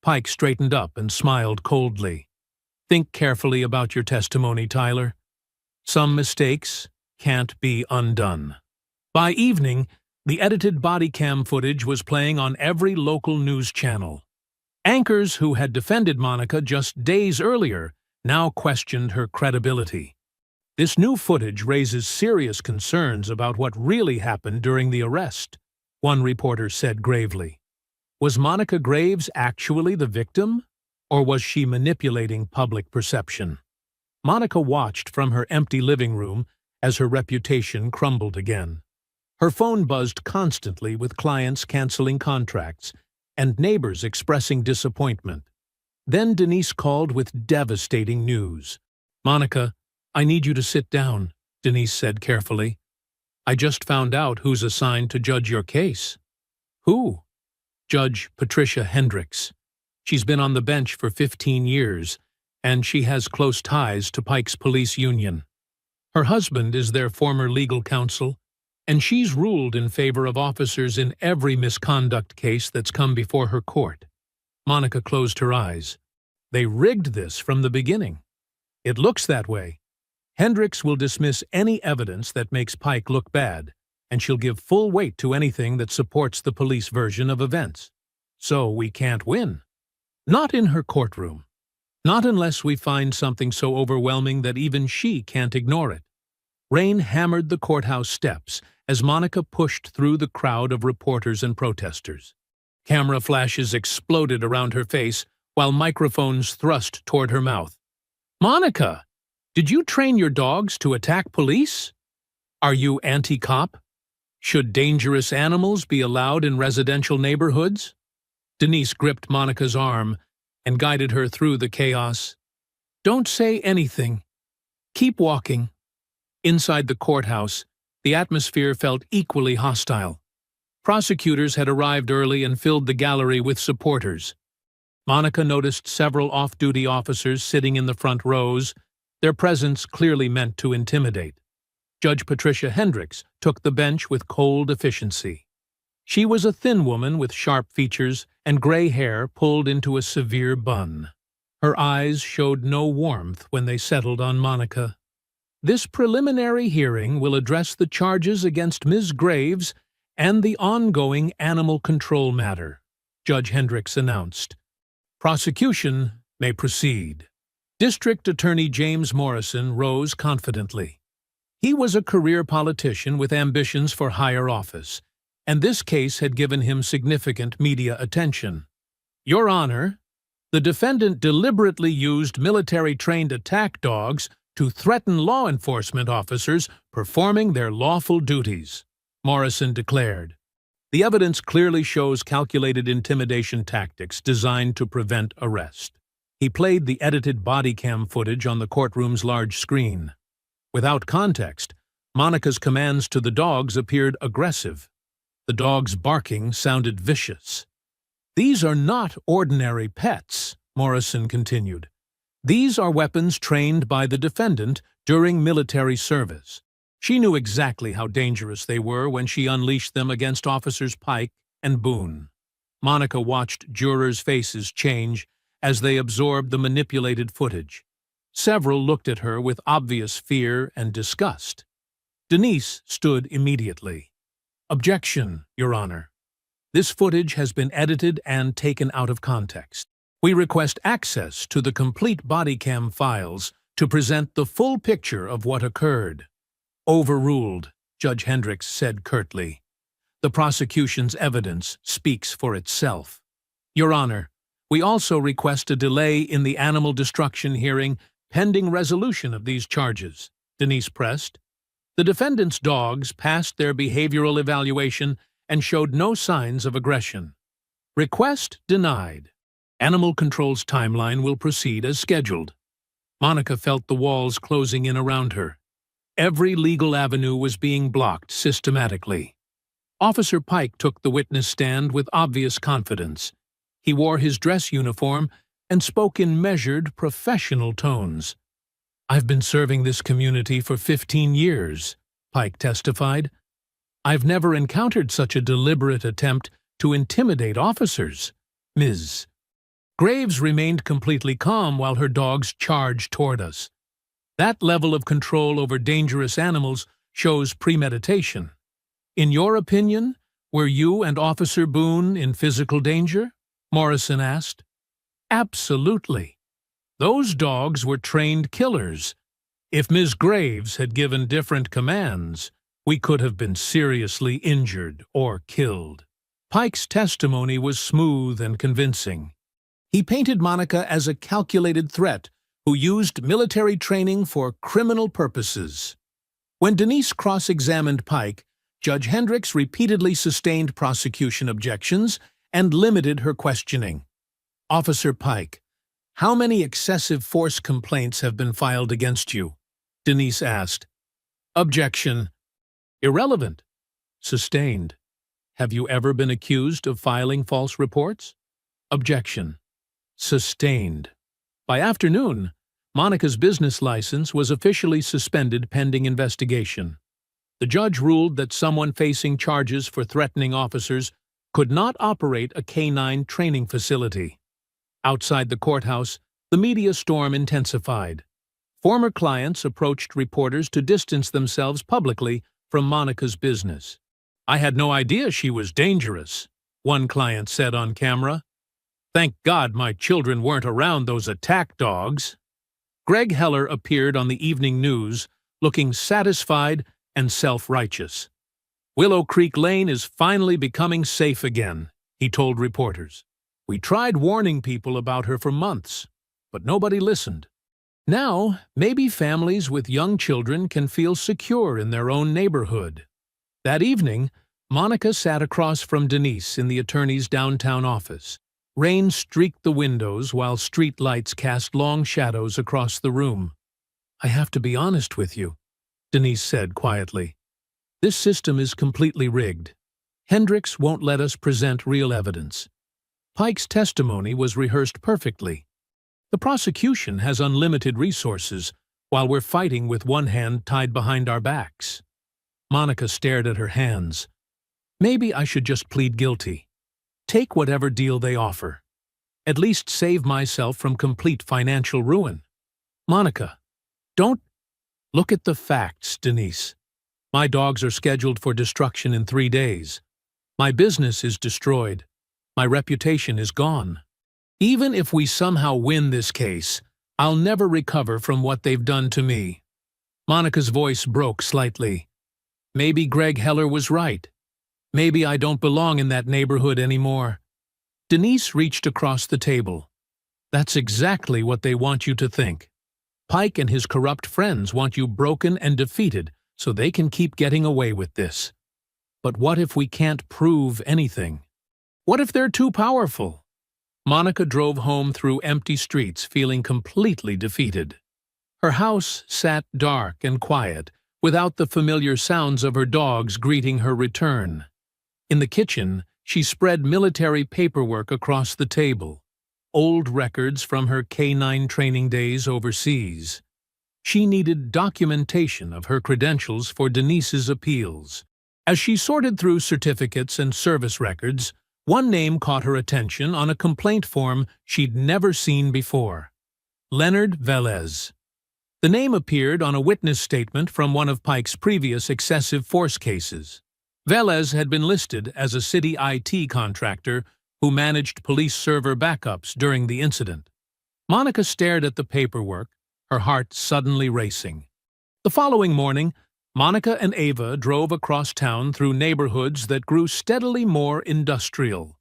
Pike straightened up and smiled coldly. Think carefully about your testimony, Tyler. Some mistakes can't be undone. By evening, the edited body cam footage was playing on every local news channel. Anchors who had defended Monica just days earlier now questioned her credibility. This new footage raises serious concerns about what really happened during the arrest, one reporter said gravely. Was Monica Graves actually the victim, or was she manipulating public perception? Monica watched from her empty living room as her reputation crumbled again. Her phone buzzed constantly with clients canceling contracts and neighbors expressing disappointment. Then Denise called with devastating news. Monica, I need you to sit down, Denise said carefully. I just found out who's assigned to judge your case. Who? Judge Patricia Hendricks. She's been on the bench for 15 years, and she has close ties to Pike's police union. Her husband is their former legal counsel, and she's ruled in favor of officers in every misconduct case that's come before her court. Monica closed her eyes. They rigged this from the beginning. It looks that way. Hendricks will dismiss any evidence that makes Pike look bad, and she'll give full weight to anything that supports the police version of events. So we can't win. Not in her courtroom. Not unless we find something so overwhelming that even she can't ignore it. Rain hammered the courthouse steps as Monica pushed through the crowd of reporters and protesters. Camera flashes exploded around her face while microphones thrust toward her mouth. Monica, did you train your dogs to attack police? Are you anti-cop? Should dangerous animals be allowed in residential neighborhoods? Denise gripped Monica's arm and guided her through the chaos. Don't say anything. Keep walking. Inside the courthouse, the atmosphere felt equally hostile. Prosecutors had arrived early and filled the gallery with supporters. Monica noticed several off-duty officers sitting in the front rows, their presence clearly meant to intimidate. Judge Patricia Hendricks took the bench with cold efficiency. She was a thin woman with sharp features and gray hair pulled into a severe bun. Her eyes showed no warmth when they settled on Monica. This preliminary hearing will address the charges against Ms. Graves and the ongoing animal control matter, Judge Hendricks announced. Prosecution may proceed. District Attorney James Morrison rose confidently. He was a career politician with ambitions for higher office, and this case had given him significant media attention. Your Honor, the defendant deliberately used military-trained attack dogs to threaten law enforcement officers performing their lawful duties, Morrison declared. The evidence clearly shows calculated intimidation tactics designed to prevent arrest. He played the edited body cam footage on the courtroom's large screen. Without context, Monica's commands to the dogs appeared aggressive. The dogs' barking sounded vicious. These are not ordinary pets, Morrison continued. These are weapons trained by the defendant during military service. She knew exactly how dangerous they were when she unleashed them against Officers Pike and Boone. Monica watched jurors' faces change as they absorbed the manipulated footage. Several looked at her with obvious fear and disgust. Denise stood immediately. Objection, Your Honor. This footage has been edited and taken out of context. We request access to the complete body cam files to present the full picture of what occurred. Overruled, Judge Hendricks said curtly. The prosecution's evidence speaks for itself. Your Honor, we also request a delay in the animal destruction hearing pending resolution of these charges, Denise pressed. The defendant's dogs passed their behavioral evaluation and showed no signs of aggression. Request denied. Animal Control's timeline will proceed as scheduled. Monica felt the walls closing in around her. Every legal avenue was being blocked systematically. Officer Pike took the witness stand with obvious confidence. He wore his dress uniform and spoke in measured, professional tones. "I've been serving this community for 15 years, Pike testified. "I've never encountered such a deliberate attempt to intimidate officers, Ms." Graves remained completely calm while her dogs charged toward us. That level of control over dangerous animals shows premeditation. In your opinion, were you and Officer Boone in physical danger? Morrison asked. Absolutely. Those dogs were trained killers. If Ms. Graves had given different commands, we could have been seriously injured or killed. Pike's testimony was smooth and convincing. He painted Monica as a calculated threat who used military training for criminal purposes. When Denise cross-examined Pike, Judge Hendricks repeatedly sustained prosecution objections and limited her questioning. Officer Pike, how many excessive force complaints have been filed against you? Denise asked. Objection. Irrelevant. Sustained. Have you ever been accused of filing false reports? Objection. Sustained. By afternoon, Monica's business license was officially suspended pending investigation. The judge ruled that someone facing charges for threatening officers could not operate a K9 training facility. Outside the courthouse, the media storm intensified. Former clients approached reporters to distance themselves publicly from Monica's business. "I had no idea she was dangerous," one client said on camera. "Thank God my children weren't around those attack dogs." Greg Heller appeared on the evening news, looking satisfied and self-righteous. "Willow Creek Lane is finally becoming safe again," he told reporters. "We tried warning people about her for months, but nobody listened. Now, maybe families with young children can feel secure in their own neighborhood." That evening, Monica sat across from Denise in the attorney's downtown office. Rain streaked the windows while street lights cast long shadows across the room. "I have to be honest with you," Denise said quietly. "This system is completely rigged. Hendricks won't let us present real evidence. Pike's testimony was rehearsed perfectly. The prosecution has unlimited resources while we're fighting with one hand tied behind our backs." Monica stared at her hands. "Maybe I should just plead guilty. Take whatever deal they offer. At least save myself from complete financial ruin." "Monica, don't look at the facts, Denise. My dogs are scheduled for destruction in 3 days. My business is destroyed. My reputation is gone. Even if we somehow win this case, I'll never recover from what they've done to me." Monica's voice broke slightly. "Maybe Greg Heller was right. Maybe I don't belong in that neighborhood anymore." Denise reached across the table. "That's exactly what they want you to think. Pike and his corrupt friends want you broken and defeated so they can keep getting away with this. But what if we can't prove anything? What if they're too powerful?" Monica drove home through empty streets, feeling completely defeated. Her house sat dark and quiet, without the familiar sounds of her dogs greeting her return. In the kitchen, she spread military paperwork across the table, old records from her K9 training days overseas. She needed documentation of her credentials for Denise's appeals. As she sorted through certificates and service records, one name caught her attention on a complaint form she'd never seen before. Leonard Velez. The name appeared on a witness statement from one of Pike's previous excessive force cases. Velez had been listed as a city IT contractor who managed police server backups during the incident. Monica stared at the paperwork, her heart suddenly racing. The following morning, Monica and Ava drove across town through neighborhoods that grew steadily more industrial.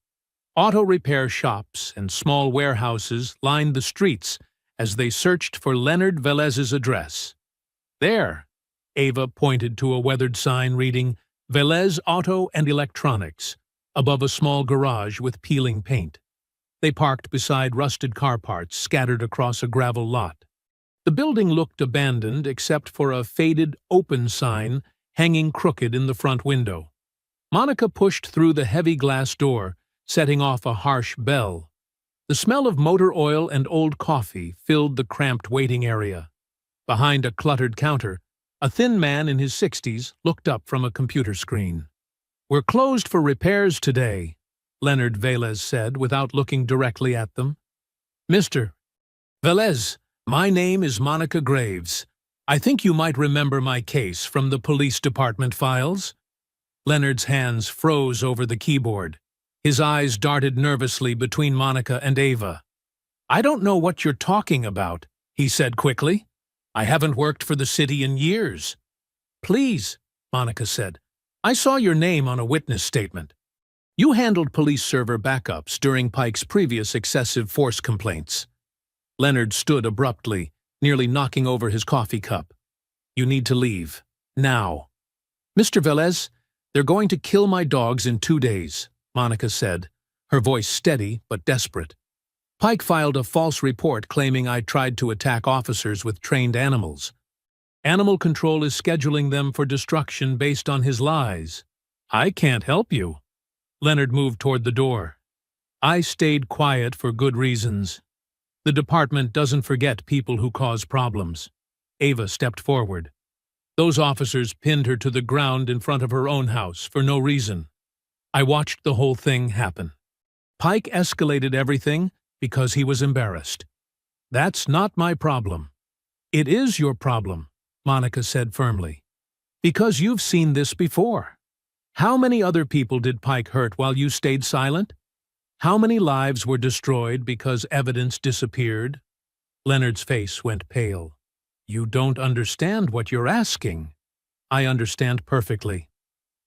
Auto repair shops and small warehouses lined the streets as they searched for Leonard Velez's address. There, Ava pointed to a weathered sign reading, Velez Auto and Electronics, above a small garage with peeling paint. They parked beside rusted car parts scattered across a gravel lot. The building looked abandoned except for a faded open sign hanging crooked in the front window. Monica pushed through the heavy glass door, setting off a harsh bell. The smell of motor oil and old coffee filled the cramped waiting area. Behind a cluttered counter, a thin man in his 60s looked up from a computer screen. "We're closed for repairs today," Leonard Velez said without looking directly at them. "Mr. Velez, my name is Monica Graves. I think you might remember my case from the police department files." Leonard's hands froze over the keyboard. His eyes darted nervously between Monica and Ava. "I don't know what you're talking about," he said quickly. "I haven't worked for the city in years." "Please," Monica said. "I saw your name on a witness statement. You handled police server backups during Pike's previous excessive force complaints." Leonard stood abruptly, nearly knocking over his coffee cup. "You need to leave. Now." "Mr. Velez, they're going to kill my dogs in 2 days," Monica said, her voice steady but desperate. "Pike filed a false report claiming I tried to attack officers with trained animals. Animal control is scheduling them for destruction based on his lies. I can't help you." Leonard moved toward the door. "I stayed quiet for good reasons. The department doesn't forget people who cause problems." Ava stepped forward. "Those officers pinned her to the ground in front of her own house for no reason. I watched the whole thing happen. Pike escalated everything because he was embarrassed. That's not my problem." "It is your problem," Monica said firmly, "because you've seen this before. How many other people did Pike hurt while you stayed silent? How many lives were destroyed because evidence disappeared?" Leonard's face went pale. "You don't understand what you're asking." "I understand perfectly.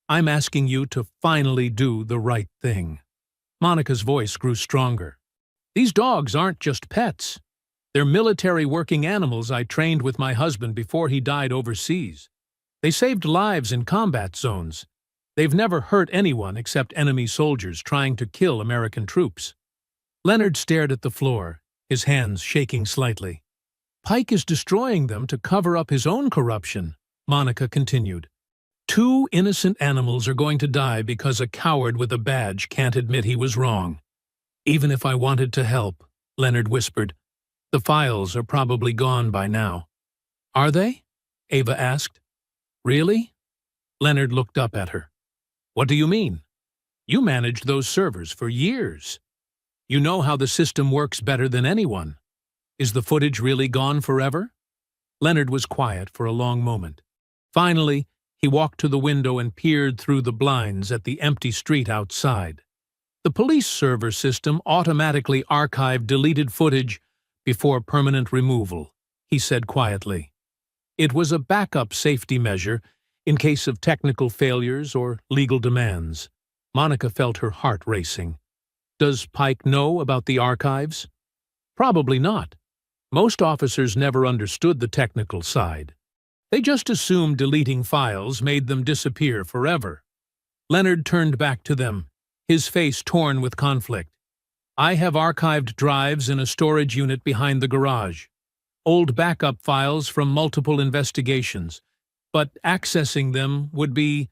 I'm asking you to finally do the right thing." Monica's voice grew stronger. "These dogs aren't just pets. They're military working animals I trained with my husband before he died overseas. They saved lives in combat zones. They've never hurt anyone except enemy soldiers trying to kill American troops." Leonard stared at the floor, his hands shaking slightly. "Pike is destroying them to cover up his own corruption," Monica continued. 2 innocent animals are going to die because a coward with a badge can't admit he was wrong." "Even if I wanted to help," Leonard whispered, "the files are probably gone by now." "Are they?" Ava asked. "Really?" Leonard looked up at her. "What do you mean? You managed those servers for years. You know how the system works better than anyone. Is the footage really gone forever?" Leonard was quiet for a long moment. Finally, he walked to the window and peered through the blinds at the empty street outside. "The police server system automatically archived deleted footage before permanent removal," he said quietly. "It was a backup safety measure in case of technical failures or legal demands." Monica felt her heart racing. "Does Pike know about the archives?" "Probably not. Most officers never understood the technical side. They just assumed deleting files made them disappear forever." Leonard turned back to them, his face torn with conflict. "I have archived drives in a storage unit behind the garage. Old backup files from multiple investigations. But accessing them would be—"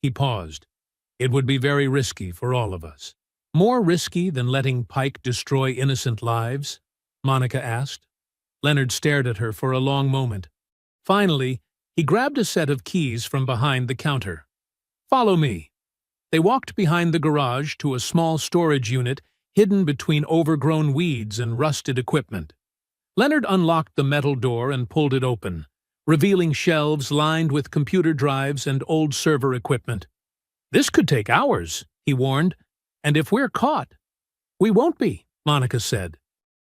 He paused. "It would be very risky for all of us." "More risky than letting Pike destroy innocent lives?" Monica asked. Leonard stared at her for a long moment. Finally, he grabbed a set of keys from behind the counter. "Follow me." They walked behind the garage to a small storage unit hidden between overgrown weeds and rusted equipment. Leonard unlocked the metal door and pulled it open, revealing shelves lined with computer drives and old server equipment. "This could take hours," he warned. "And if we're caught—" "We won't be," Monica said.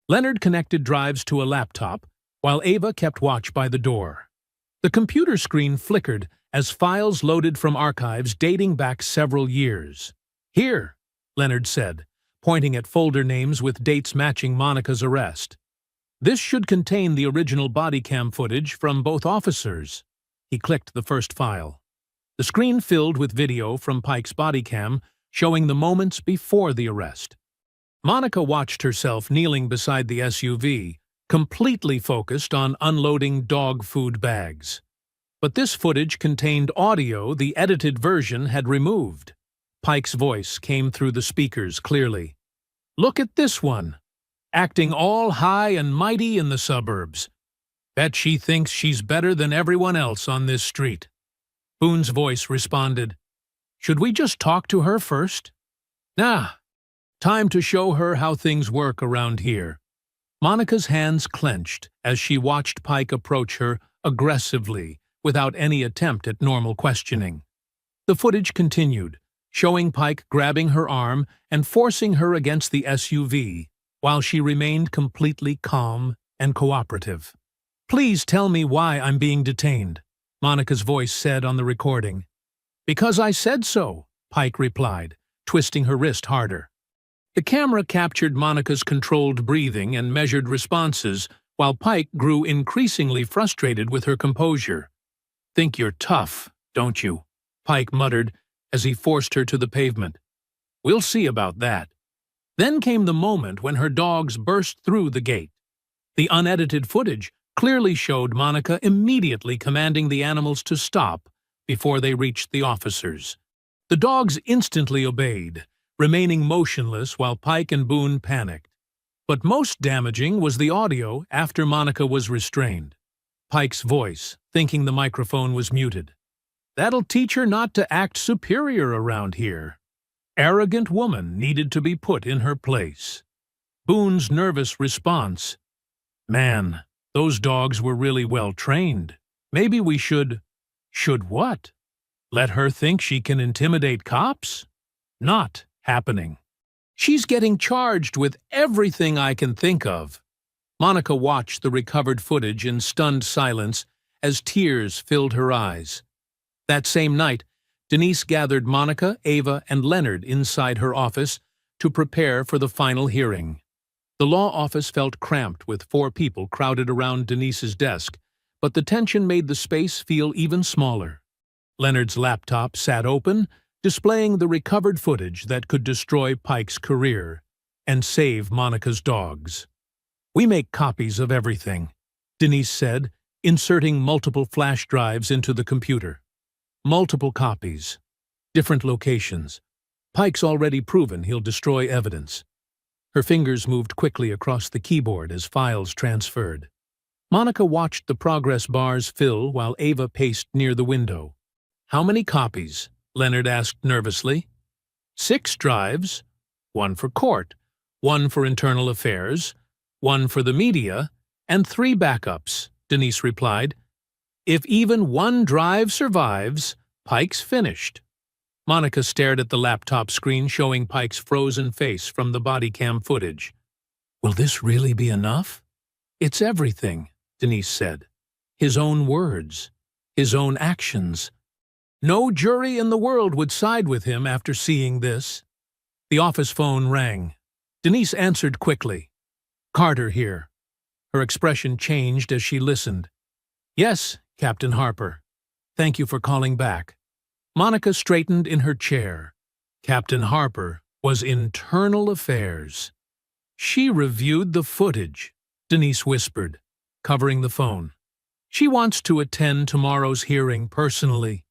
Leonard connected drives to a laptop, while Ava kept watch by the door. The computer screen flickered as files loaded from archives dating back several years. "Here," Leonard said, pointing at folder names with dates matching Monica's arrest. "This should contain the original body cam footage from both officers." He clicked the first file. The screen filled with video from Pike's body cam showing the moments before the arrest. Monica watched herself kneeling beside the SUV, completely focused on unloading dog food bags. But this footage contained audio the edited version had removed. Pike's voice came through the speakers clearly. "Look at this one, acting all high and mighty in the suburbs. Bet she thinks she's better than everyone else on this street." Boone's voice responded, "Should we just talk to her first?" "Nah. Time to show her how things work around here." Monica's hands clenched as she watched Pike approach her aggressively without any attempt at normal questioning. The footage continued, showing Pike grabbing her arm and forcing her against the SUV, while she remained completely calm and cooperative. "Please tell me why I'm being detained," Monica's voice said on the recording. "Because I said so," Pike replied, twisting her wrist harder. The camera captured Monica's controlled breathing and measured responses, while Pike grew increasingly frustrated with her composure. "Think you're tough, don't you?" Pike muttered as he forced her to the pavement. "We'll see about that." Then came the moment when her dogs burst through the gate. The unedited footage clearly showed Monica immediately commanding the animals to stop before they reached the officers. The dogs instantly obeyed, remaining motionless while Pike and Boone panicked. But most damaging was the audio after Monica was restrained. Pike's voice, thinking the microphone was muted. "That'll teach her not to act superior around here. Arrogant woman needed to be put in her place." Boone's nervous response, "Man, those dogs were really well trained. Maybe we should—" "Should what? Let her think she can intimidate cops? Not happening. She's getting charged with everything I can think of." Monica watched the recovered footage in stunned silence as tears filled her eyes. That same night, Denise gathered Monica, Ava, and Leonard inside her office to prepare for the final hearing. The law office felt cramped with 4 people crowded around Denise's desk, but the tension made the space feel even smaller. Leonard's laptop sat open, displaying the recovered footage that could destroy Pike's career and save Monica's dogs. "We make copies of everything," Denise said, inserting multiple flash drives into the computer. "Multiple copies. Different locations. Pike's already proven he'll destroy evidence." Her fingers moved quickly across the keyboard as files transferred. Monica watched the progress bars fill while Ava paced near the window. "How many copies?" Leonard asked nervously. 6 drives, 1 for court, 1 for internal affairs, 1 for the media, and 3 backups, Denise replied. "If even 1 drive survives, Pike's finished." Monica stared at the laptop screen showing Pike's frozen face from the body cam footage. "Will this really be enough?" "It's everything," Denise said. "His own words, his own actions. No jury in the world would side with him after seeing this." The office phone rang. Denise answered quickly. "Carter here." Her expression changed as she listened. "Yes, Captain Harper. Thank you for calling back." Monica straightened in her chair. Captain Harper was Internal Affairs. "She reviewed the footage," Denise whispered, covering the phone. "She wants to attend tomorrow's hearing personally."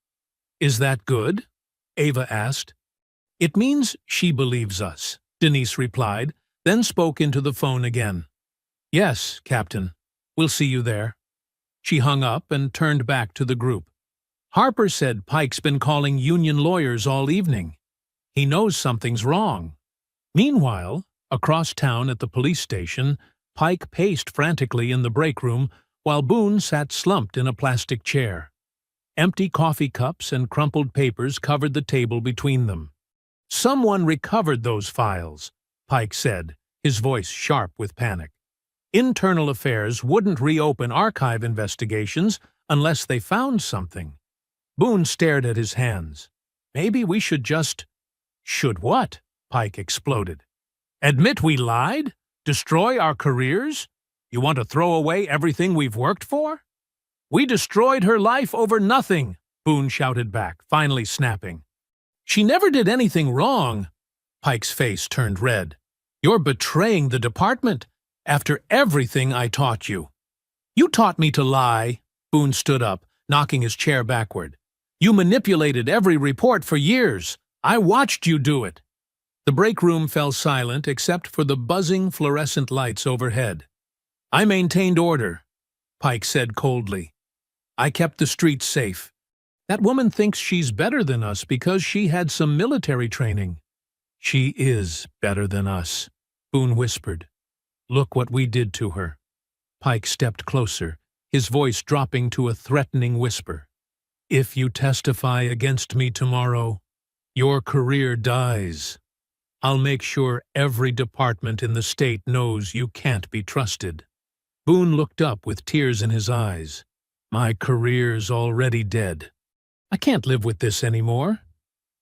"Is that good?" Ava asked. "It means she believes us," Denise replied, then spoke into the phone again. "Yes, Captain. We'll see you there." She hung up and turned back to the group. "Harper said Pike's been calling union lawyers all evening. He knows something's wrong." Meanwhile, across town at the police station, Pike paced frantically in the break room while Boone sat slumped in a plastic chair. Empty coffee cups and crumpled papers covered the table between them. "Someone recovered those files," Pike said, his voice sharp with panic. "Internal Affairs wouldn't reopen archive investigations unless they found something." Boone stared at his hands. "Maybe we should just—" "Should what?" Pike exploded. "Admit we lied? Destroy our careers? You want to throw away everything we've worked for?" "We destroyed her life over nothing," Boone shouted back, finally snapping. "She never did anything wrong." Pike's face turned red. "You're betraying the department after everything I taught you." "You taught me to lie." Boone stood up, knocking his chair backward. "You manipulated every report for years. I watched you do it." The break room fell silent except for the buzzing fluorescent lights overhead. "I maintained order," Pike said coldly. "I kept the streets safe. That woman thinks she's better than us because she had some military training." "She is better than us," Boone whispered. "Look what we did to her." Pike stepped closer, his voice dropping to a threatening whisper. "If you testify against me tomorrow, your career dies. I'll make sure every department in the state knows you can't be trusted." Boone looked up with tears in his eyes. "My career's already dead. I can't live with this anymore."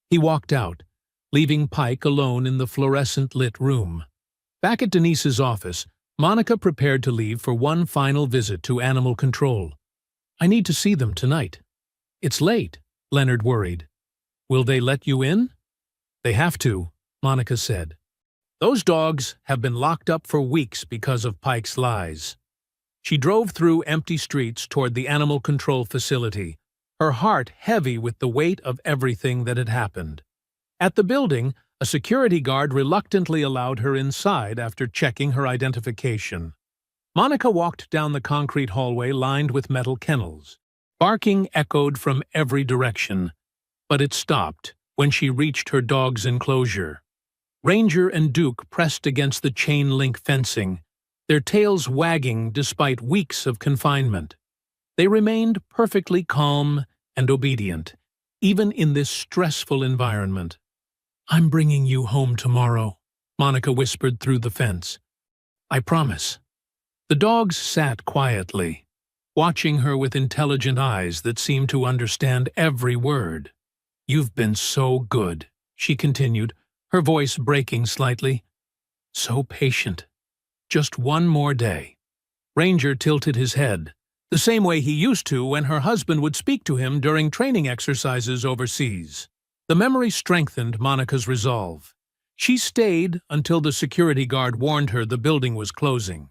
He walked out, leaving Pike alone in the fluorescent-lit room. Back at Denise's office, Monica prepared to leave for one final visit to Animal Control. "I need to see them tonight." "It's late," Leonard worried. "Will they let you in?" "They have to," Monica said. "Those dogs have been locked up for weeks because of Pike's lies." She drove through empty streets toward the Animal Control facility, her heart heavy with the weight of everything that had happened. At the building, a security guard reluctantly allowed her inside after checking her identification. Monica walked down the concrete hallway lined with metal kennels. Barking echoed from every direction, but it stopped when she reached her dog's enclosure. Ranger and Duke pressed against the chain-link fencing, their tails wagging despite weeks of confinement. They remained perfectly calm and obedient, even in this stressful environment. "I'm bringing you home tomorrow," Monica whispered through the fence. "I promise." The dogs sat quietly, watching her with intelligent eyes that seemed to understand every word. "You've been so good," she continued, her voice breaking slightly. "So patient. Just one more day." Ranger tilted his head, the same way he used to when her husband would speak to him during training exercises overseas. The memory strengthened Monica's resolve. She stayed until the security guard warned her the building was closing.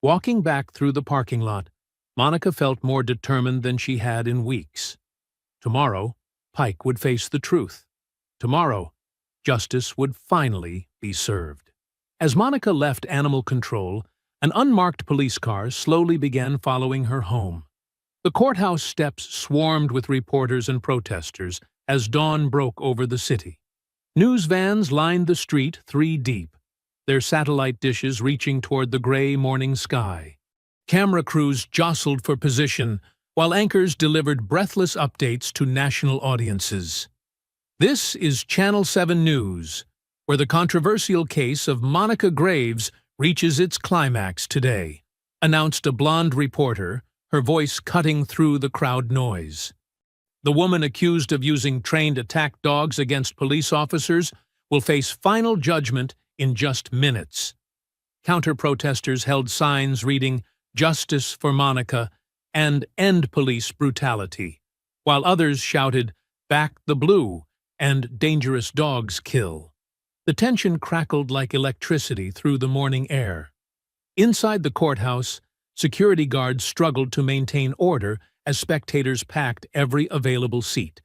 Walking back through the parking lot, Monica felt more determined than she had in weeks. Tomorrow, Pike would face the truth. Tomorrow, justice would finally be served. As Monica left Animal Control, an unmarked police car slowly began following her home. The courthouse steps swarmed with reporters and protesters as dawn broke over the city. News vans lined the street 3 deep, their satellite dishes reaching toward the gray morning sky. Camera crews jostled for position, while anchors delivered breathless updates to national audiences. This is Channel 7 News, where the controversial case of Monica Graves reaches its climax today, announced a blonde reporter, her voice cutting through the crowd noise. The woman accused of using trained attack dogs against police officers will face final judgment in just minutes. Counter-protesters held signs reading "Justice for Monica" and "End police brutality," while others shouted "Back the blue" and "Dangerous dogs kill." The tension crackled like electricity through the morning air. Inside the courthouse, security guards struggled to maintain order as spectators packed every available seat.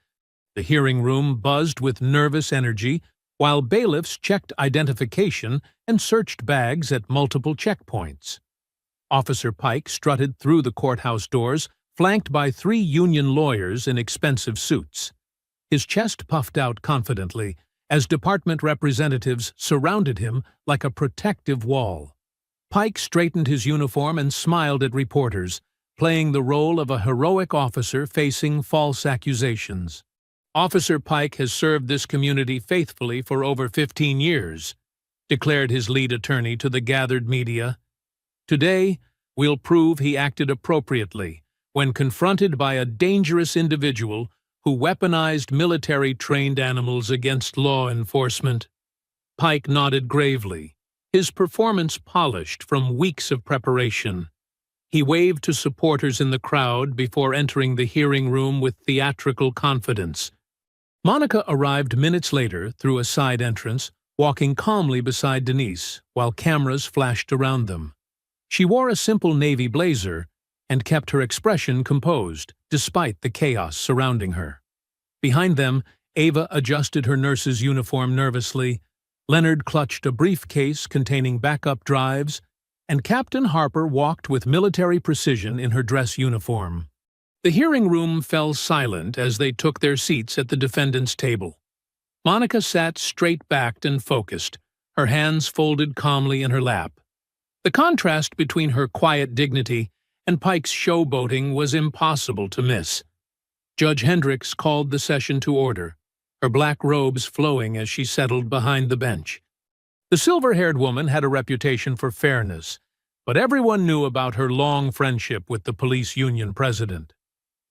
The hearing room buzzed with nervous energy, while bailiffs checked identification and searched bags at multiple checkpoints. Officer Pike strutted through the courthouse doors, flanked by 3 union lawyers in expensive suits. His chest puffed out confidently as department representatives surrounded him like a protective wall. Pike straightened his uniform and smiled at reporters, playing the role of a heroic officer facing false accusations. Officer Pike has served this community faithfully for over 15 years, declared his lead attorney to the gathered media. Today, we'll prove he acted appropriately when confronted by a dangerous individual who weaponized military-trained animals against law enforcement. Pike nodded gravely, his performance polished from weeks of preparation. He waved to supporters in the crowd before entering the hearing room with theatrical confidence. Monica arrived minutes later through a side entrance, walking calmly beside Denise while cameras flashed around them. She wore a simple navy blazer and kept her expression composed, despite the chaos surrounding her. Behind them, Ava adjusted her nurse's uniform nervously, Leonard clutched a briefcase containing backup drives, and Captain Harper walked with military precision in her dress uniform. The hearing room fell silent as they took their seats at the defendant's table. Monica sat straight-backed and focused, her hands folded calmly in her lap. The contrast between her quiet dignity and Pike's showboating was impossible to miss. Judge Hendricks called the session to order, her black robes flowing as she settled behind the bench. The silver-haired woman had a reputation for fairness, but everyone knew about her long friendship with the police union president.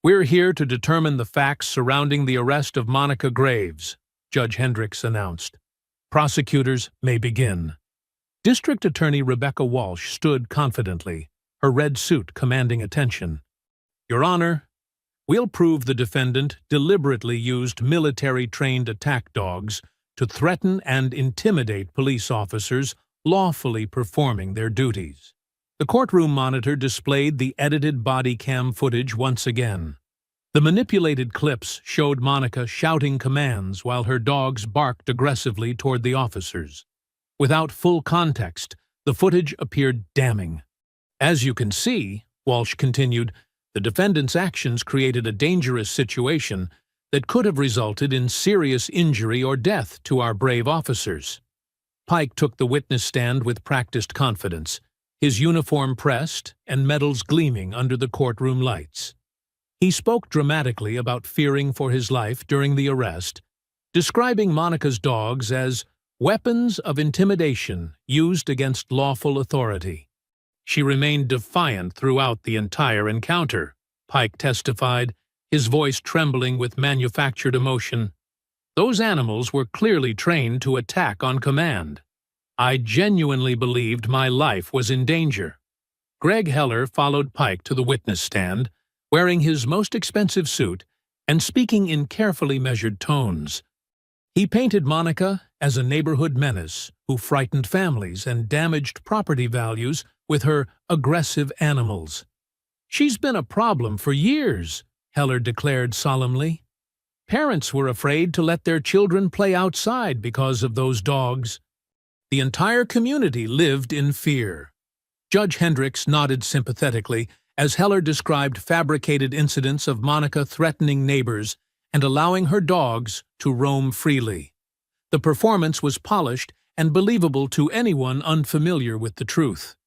"We're here to determine the facts surrounding the arrest of Monica Graves," Judge Hendricks announced. "Prosecutors may begin." District Attorney Rebecca Walsh stood confidently, her red suit commanding attention. "Your Honor, we'll prove the defendant deliberately used military-trained attack dogs to threaten and intimidate police officers lawfully performing their duties." The courtroom monitor displayed the edited body cam footage once again. The manipulated clips showed Monica shouting commands while her dogs barked aggressively toward the officers. Without full context, the footage appeared damning. "As you can see," Walsh continued, "the defendant's actions created a dangerous situation that could have resulted in serious injury or death to our brave officers." Pike took the witness stand with practiced confidence, his uniform pressed and medals gleaming under the courtroom lights. He spoke dramatically about fearing for his life during the arrest, describing Monica's dogs as weapons of intimidation used against lawful authority. "She remained defiant throughout the entire encounter," Pike testified, his voice trembling with manufactured emotion. "Those animals were clearly trained to attack on command. I genuinely believed my life was in danger." Greg Heller followed Pike to the witness stand, wearing his most expensive suit and speaking in carefully measured tones. He painted Monica as a neighborhood menace who frightened families and damaged property values with her aggressive animals. "She's been a problem for years," Heller declared solemnly. "Parents were afraid to let their children play outside because of those dogs. The entire community lived in fear." Judge Hendricks nodded sympathetically as Heller described fabricated incidents of Monica threatening neighbors and allowing her dogs to roam freely. The performance was polished and believable to anyone unfamiliar with the truth.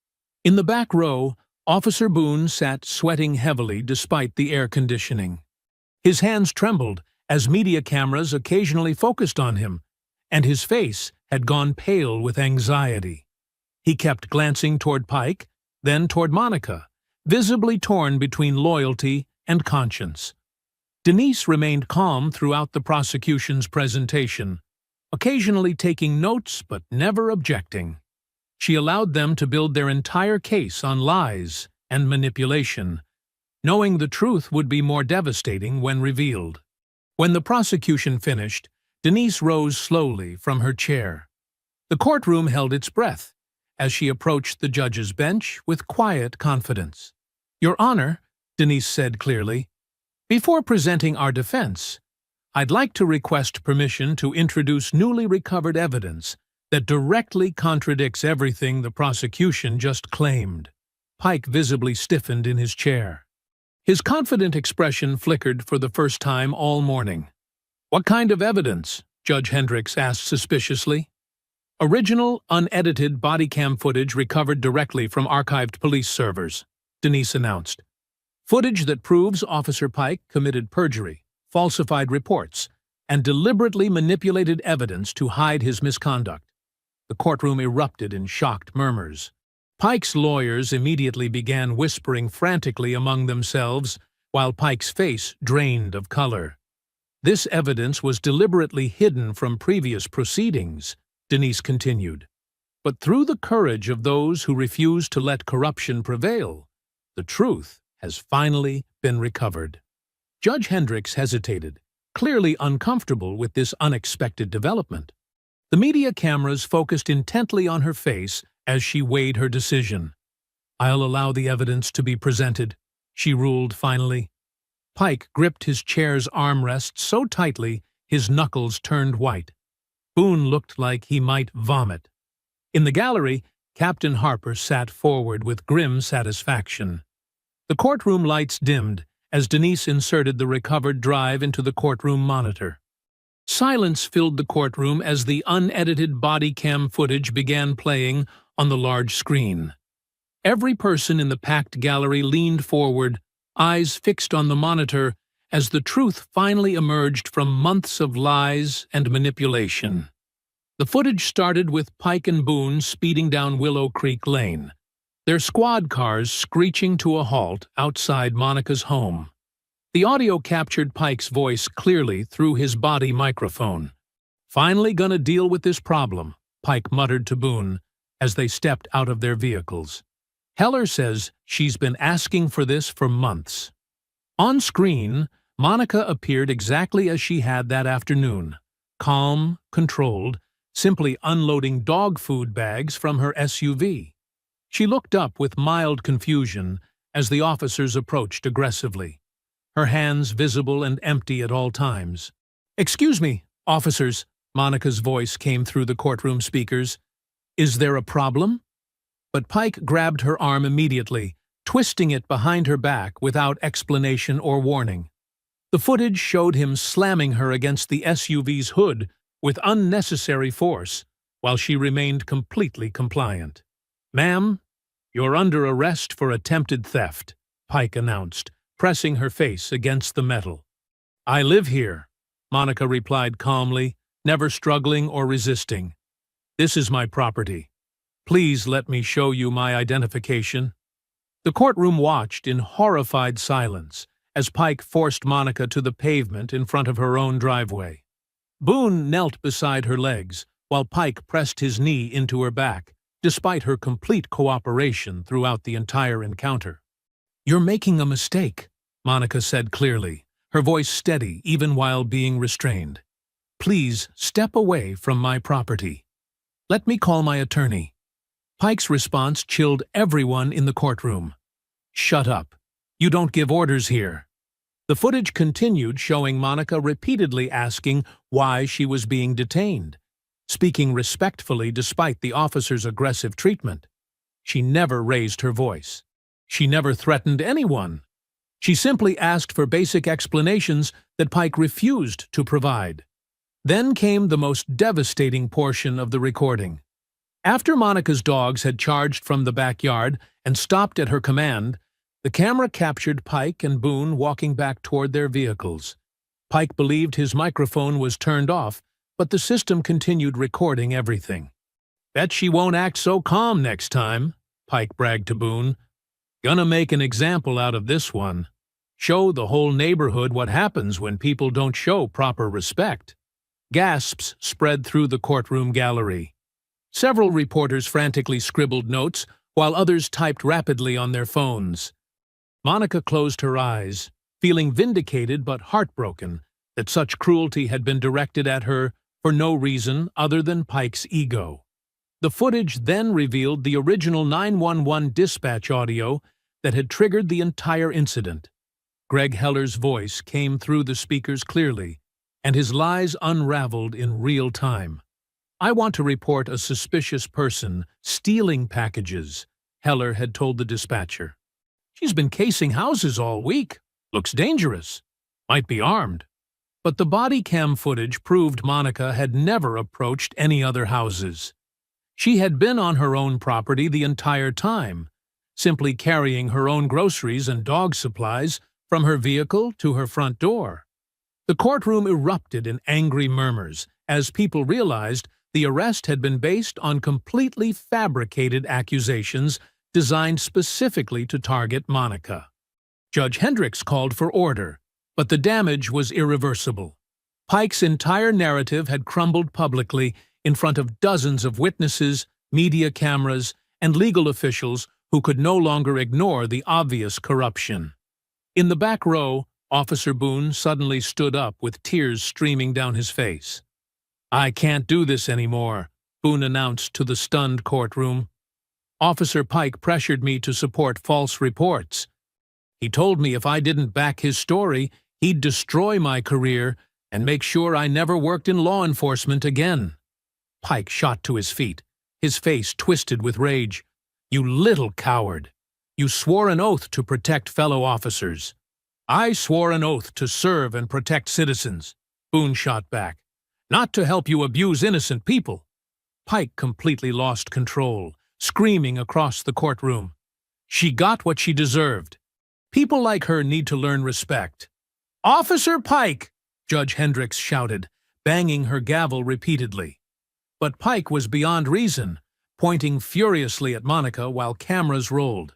In the back row, Officer Boone sat sweating heavily despite the air conditioning. His hands trembled as media cameras occasionally focused on him, and his face had gone pale with anxiety. He kept glancing toward Pike, then toward Monica, visibly torn between loyalty and conscience. Denise remained calm throughout the prosecution's presentation, occasionally taking notes but never objecting. She allowed them to build their entire case on lies and manipulation, knowing the truth would be more devastating when revealed. When the prosecution finished, Denise rose slowly from her chair. The courtroom held its breath as she approached the judge's bench with quiet confidence. "Your Honor," Denise said clearly, "before presenting our defense, I'd like to request permission to introduce newly recovered evidence that directly contradicts everything the prosecution just claimed." Pike visibly stiffened in his chair. His confident expression flickered for the first time all morning. "What kind of evidence?" Judge Hendricks asked suspiciously. "Original, unedited body cam footage recovered directly from archived police servers," Denise announced. Footage that proves Officer Pike committed perjury, falsified reports, and deliberately manipulated evidence to hide his misconduct. The courtroom erupted in shocked murmurs. Pike's lawyers immediately began whispering frantically among themselves, while Pike's face drained of color. This evidence was deliberately hidden from previous proceedings, Denise continued. But through the courage of those who refuse to let corruption prevail, the truth has finally been recovered. Judge Hendricks hesitated, clearly uncomfortable with this unexpected development. The media cameras focused intently on her face as she weighed her decision. "I'll allow the evidence to be presented," she ruled finally. Pike gripped his chair's armrest so tightly his knuckles turned white. Boone looked like he might vomit. In the gallery, Captain Harper sat forward with grim satisfaction. The courtroom lights dimmed as Denise inserted the recovered drive into the courtroom monitor. Silence filled the courtroom as the unedited body cam footage began playing on the large screen. Every person in the packed gallery leaned forward, eyes fixed on the monitor, as the truth finally emerged from months of lies and manipulation. The footage started with Pike and Boone speeding down Willow Creek Lane, their squad cars screeching to a halt outside Monica's home. The audio captured Pike's voice clearly through his body microphone. "Finally gonna deal with this problem," Pike muttered to Boone as they stepped out of their vehicles. "Heller says she's been asking for this for months." On screen, Monica appeared exactly as she had that afternoon, calm, controlled, simply unloading dog food bags from her SUV. She looked up with mild confusion as the officers approached aggressively, her hands visible and empty at all times. "Excuse me, officers," Monica's voice came through the courtroom speakers. "Is there a problem?" But Pike grabbed her arm immediately, twisting it behind her back without explanation or warning. The footage showed him slamming her against the SUV's hood with unnecessary force, while she remained completely compliant. "Ma'am, you're under arrest for attempted theft," Pike announced, pressing her face against the metal. "I live here," Monica replied calmly, never struggling or resisting. "This is my property. Please let me show you my identification." The courtroom watched in horrified silence as Pike forced Monica to the pavement in front of her own driveway. Boone knelt beside her legs, while Pike pressed his knee into her back, despite her complete cooperation throughout the entire encounter. "You're making a mistake," Monica said clearly, her voice steady even while being restrained. "Please step away from my property. Let me call my attorney." Pike's response chilled everyone in the courtroom. "Shut up. You don't give orders here." The footage continued, showing Monica repeatedly asking why she was being detained, speaking respectfully despite the officer's aggressive treatment. She never raised her voice. She never threatened anyone. She simply asked for basic explanations that Pike refused to provide. Then came the most devastating portion of the recording. After Monica's dogs had charged from the backyard and stopped at her command, the camera captured Pike and Boone walking back toward their vehicles. Pike believed his microphone was turned off, but the system continued recording everything. "Bet she won't act so calm next time," Pike bragged to Boone. "Gonna make an example out of this one. Show the whole neighborhood what happens when people don't show proper respect." Gasps spread through the courtroom gallery. Several reporters frantically scribbled notes, while others typed rapidly on their phones. Monica closed her eyes, feeling vindicated but heartbroken that such cruelty had been directed at her for no reason other than Pike's ego. The footage then revealed the original 911 dispatch audio that had triggered the entire incident. Greg Heller's voice came through the speakers clearly, and his lies unraveled in real time. "I want to report a suspicious person stealing packages," Heller had told the dispatcher. "She's been casing houses all week. Looks dangerous. Might be armed." But the body cam footage proved Monica had never approached any other houses. She had been on her own property the entire time, simply carrying her own groceries and dog supplies from her vehicle to her front door. The courtroom erupted in angry murmurs as people realized the arrest had been based on completely fabricated accusations designed specifically to target Monica. Judge Hendricks called for order, but the damage was irreversible. Pike's entire narrative had crumbled publicly in front of dozens of witnesses, media cameras, and legal officials who could no longer ignore the obvious corruption. In the back row, Officer Boone suddenly stood up with tears streaming down his face. "I can't do this anymore," Boone announced to the stunned courtroom. "Officer Pike pressured me to support false reports. He told me if I didn't back his story, he'd destroy my career and make sure I never worked in law enforcement again." Pike shot to his feet, his face twisted with rage. "You little coward! You swore an oath to protect fellow officers." "I swore an oath to serve and protect citizens," Boone shot back, "not to help you abuse innocent people." Pike completely lost control, screaming across the courtroom. "She got what she deserved. People like her need to learn respect." "Officer Pike!" Judge Hendricks shouted, banging her gavel repeatedly. But Pike was beyond reason, pointing furiously at Monica while cameras rolled.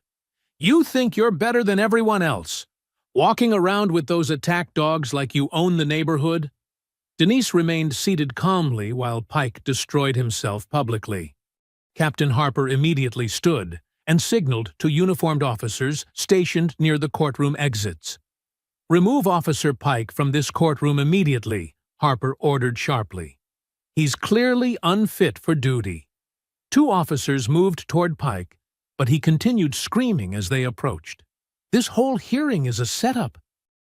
"You think you're better than everyone else, walking around with those attack dogs like you own the neighborhood?" Denise remained seated calmly while Pike destroyed himself publicly. Captain Harper immediately stood and signaled to uniformed officers stationed near the courtroom exits. "Remove Officer Pike from this courtroom immediately," Harper ordered sharply. "He's clearly unfit for duty." Two officers moved toward Pike, but he continued screaming as they approached. "This whole hearing is a setup.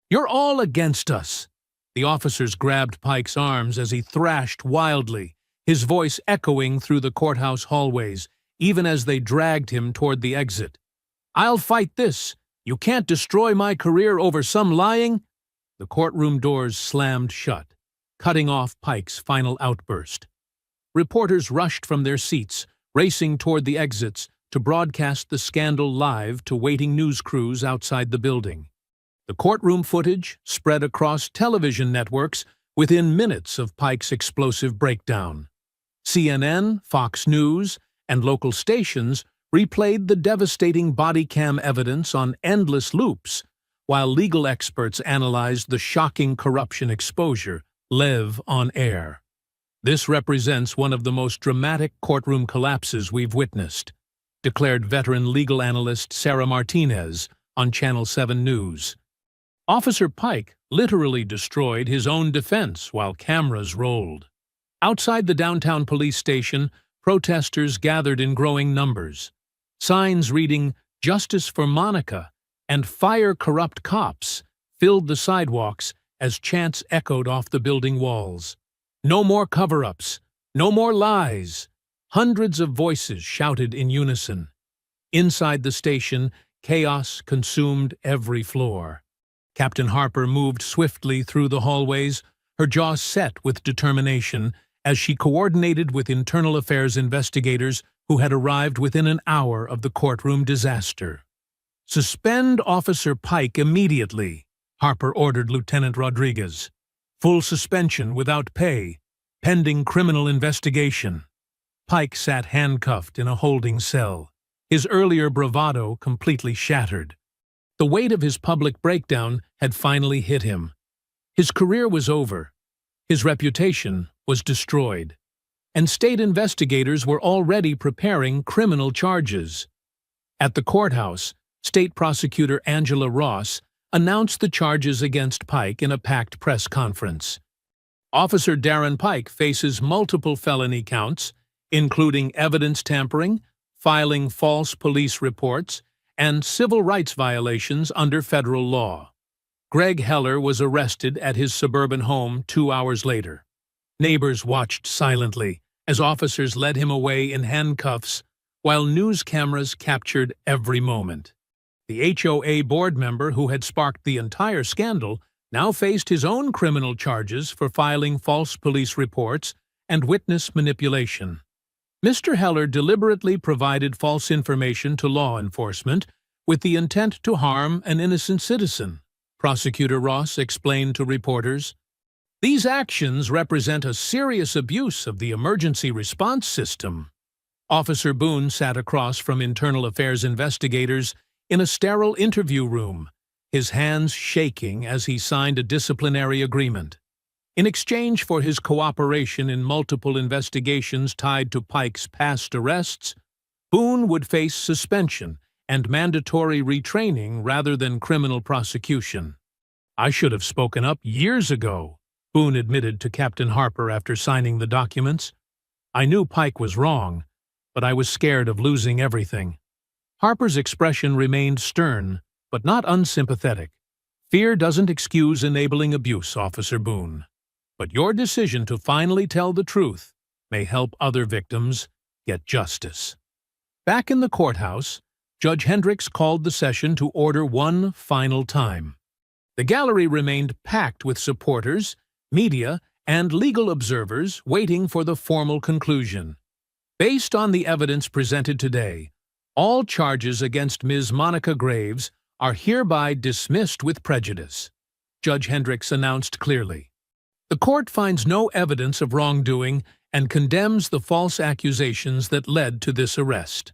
You're all against us." The officers grabbed Pike's arms as he thrashed wildly, his voice echoing through the courthouse hallways, even as they dragged him toward the exit. "I'll fight this. You can't destroy my career over some lying." The courtroom doors slammed shut, cutting off Pike's final outburst. Reporters rushed from their seats, racing toward the exits to broadcast the scandal live to waiting news crews outside the building. The courtroom footage spread across television networks within minutes of Pike's explosive breakdown. CNN, Fox News, and local stations replayed the devastating body cam evidence on endless loops, while legal experts analyzed the shocking corruption exposure live on air. "This represents one of the most dramatic courtroom collapses we've witnessed," declared veteran legal analyst Sarah Martinez on Channel 7 News. Officer Pike literally destroyed his own defense while cameras rolled. Outside the downtown police station, protesters gathered in growing numbers. Signs reading "Justice for Monica" and "Fire corrupt cops" filled the sidewalks as chants echoed off the building walls. "No more cover-ups! No more lies!" Hundreds of voices shouted in unison. Inside the station, chaos consumed every floor. Captain Harper moved swiftly through the hallways, her jaw set with determination, as she coordinated with internal affairs investigators who had arrived within an hour of the courtroom disaster. "Suspend Officer Pike immediately," Harper ordered Lieutenant Rodriguez. "Full suspension without pay, pending criminal investigation." Pike sat handcuffed in a holding cell, his earlier bravado completely shattered. The weight of his public breakdown had finally hit him. His career was over. His reputation was destroyed. And state investigators were already preparing criminal charges. At the courthouse, State Prosecutor Angela Ross announced the charges against Pike in a packed press conference. Officer Darren Pike faces multiple felony counts, including evidence tampering, filing false police reports, and civil rights violations under federal law. Greg Heller was arrested at his suburban home 2 hours later. Neighbors watched silently as officers led him away in handcuffs, while news cameras captured every moment. The HOA board member who had sparked the entire scandal now faced his own criminal charges for filing false police reports and witness manipulation. Mr. Heller deliberately provided false information to law enforcement with the intent to harm an innocent citizen, Prosecutor Ross explained to reporters. These actions represent a serious abuse of the emergency response system. Officer Boone sat across from internal affairs investigators in a sterile interview room, his hands shaking as he signed a disciplinary agreement. In exchange for his cooperation in multiple investigations tied to Pike's past arrests, Boone would face suspension and mandatory retraining rather than criminal prosecution. "I should have spoken up years ago," Boone admitted to Captain Harper after signing the documents. "I knew Pike was wrong, but I was scared of losing everything." Harper's expression remained stern, but not unsympathetic. "Fear doesn't excuse enabling abuse, Officer Boone. But your decision to finally tell the truth may help other victims get justice." Back in the courthouse, Judge Hendricks called the session to order one final time. The gallery remained packed with supporters, media, and legal observers waiting for the formal conclusion. Based on the evidence presented today, all charges against Ms. Monica Graves are hereby dismissed with prejudice, Judge Hendricks announced clearly. The court finds no evidence of wrongdoing and condemns the false accusations that led to this arrest.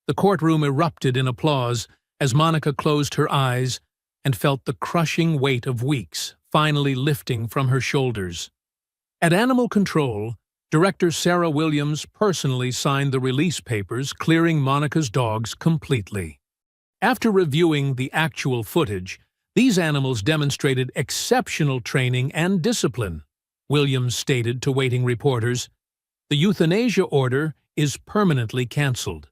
The courtroom erupted in applause as Monica closed her eyes and felt the crushing weight of weeks finally lifting from her shoulders. At Animal Control, Director Sarah Williams personally signed the release papers clearing Monica's dogs completely. After reviewing the actual footage, these animals demonstrated exceptional training and discipline, Williams stated to waiting reporters. The euthanasia order is permanently canceled.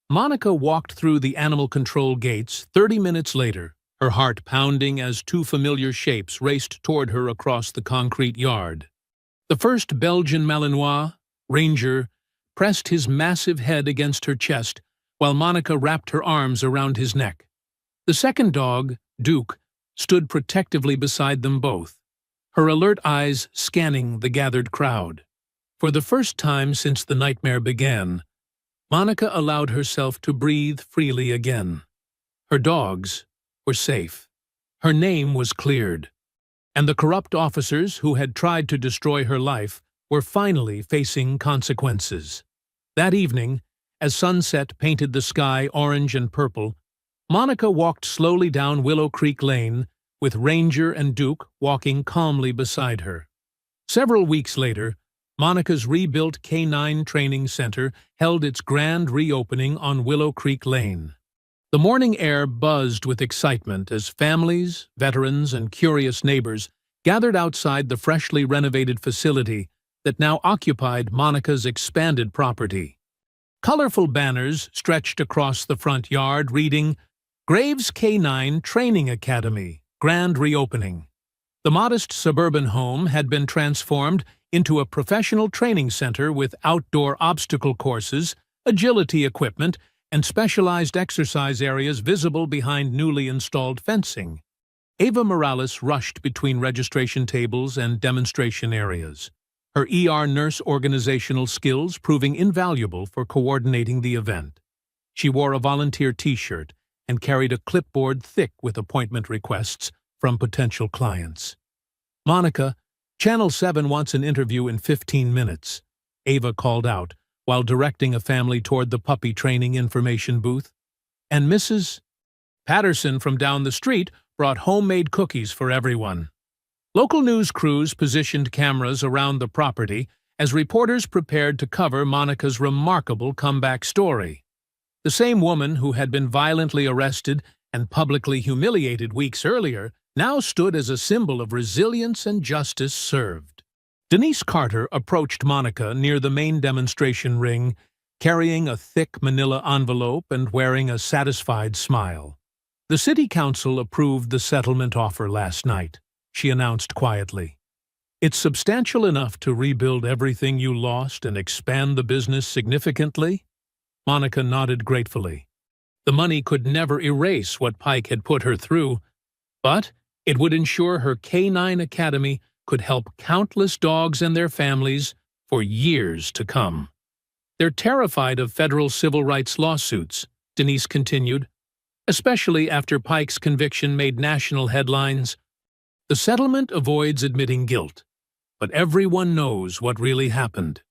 Monica walked through the animal control gates 30 minutes later, her heart pounding as two familiar shapes raced toward her across the concrete yard. The first Belgian Malinois, Ranger, pressed his massive head against her chest while Monica wrapped her arms around his neck. The second dog, Duke, stood protectively beside them both, her alert eyes scanning the gathered crowd. For the first time since the nightmare began, Monica allowed herself to breathe freely again. Her dogs were safe. Her name was cleared. And the corrupt officers who had tried to destroy her life were finally facing consequences. That evening, as sunset painted the sky orange and purple, Monica walked slowly down Willow Creek Lane, with Ranger and Duke walking calmly beside her. Several weeks later, Monica's rebuilt K9 training center held its grand reopening on Willow Creek Lane. The morning air buzzed with excitement as families, veterans, and curious neighbors gathered outside the freshly renovated facility that now occupied Monica's expanded property. Colorful banners stretched across the front yard reading, "Graves K9 Training Academy, Grand Reopening." The modest suburban home had been transformed into a professional training center with outdoor obstacle courses, agility equipment, and specialized exercise areas visible behind newly installed fencing. Ava Morales rushed between registration tables and demonstration areas, her ER nurse organizational skills proving invaluable for coordinating the event. She wore a volunteer T-shirt and carried a clipboard thick with appointment requests from potential clients. "Monica, Channel 7 wants an interview in 15 minutes, Ava called out while directing a family toward the puppy training information booth. And Mrs. Patterson from down the street brought homemade cookies for everyone. Local news crews positioned cameras around the property as reporters prepared to cover Monica's remarkable comeback story. The same woman who had been violently arrested and publicly humiliated weeks earlier now stood as a symbol of resilience and justice served. Denise Carter approached Monica near the main demonstration ring, carrying a thick manila envelope and wearing a satisfied smile. "The City Council approved the settlement offer last night," she announced quietly. "It's substantial enough to rebuild everything you lost and expand the business significantly?" Monica nodded gratefully. The money could never erase what Pike had put her through, but it would ensure her K9 Academy could help countless dogs and their families for years to come. They're terrified of federal civil rights lawsuits, Denise continued, especially after Pike's conviction made national headlines. The settlement avoids admitting guilt, but everyone knows what really happened.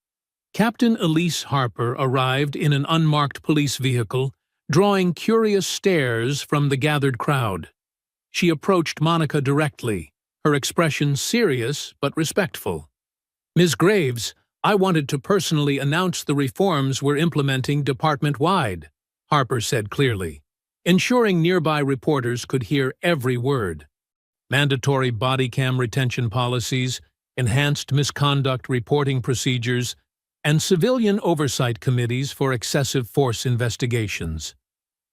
Captain Elise Harper arrived in an unmarked police vehicle, drawing curious stares from the gathered crowd. She approached Monica directly, her expression serious but respectful. "Ms. Graves, I wanted to personally announce the reforms we're implementing department-wide," Harper said clearly, ensuring nearby reporters could hear every word. Mandatory body cam retention policies, enhanced misconduct reporting procedures, and civilian oversight committees for excessive force investigations.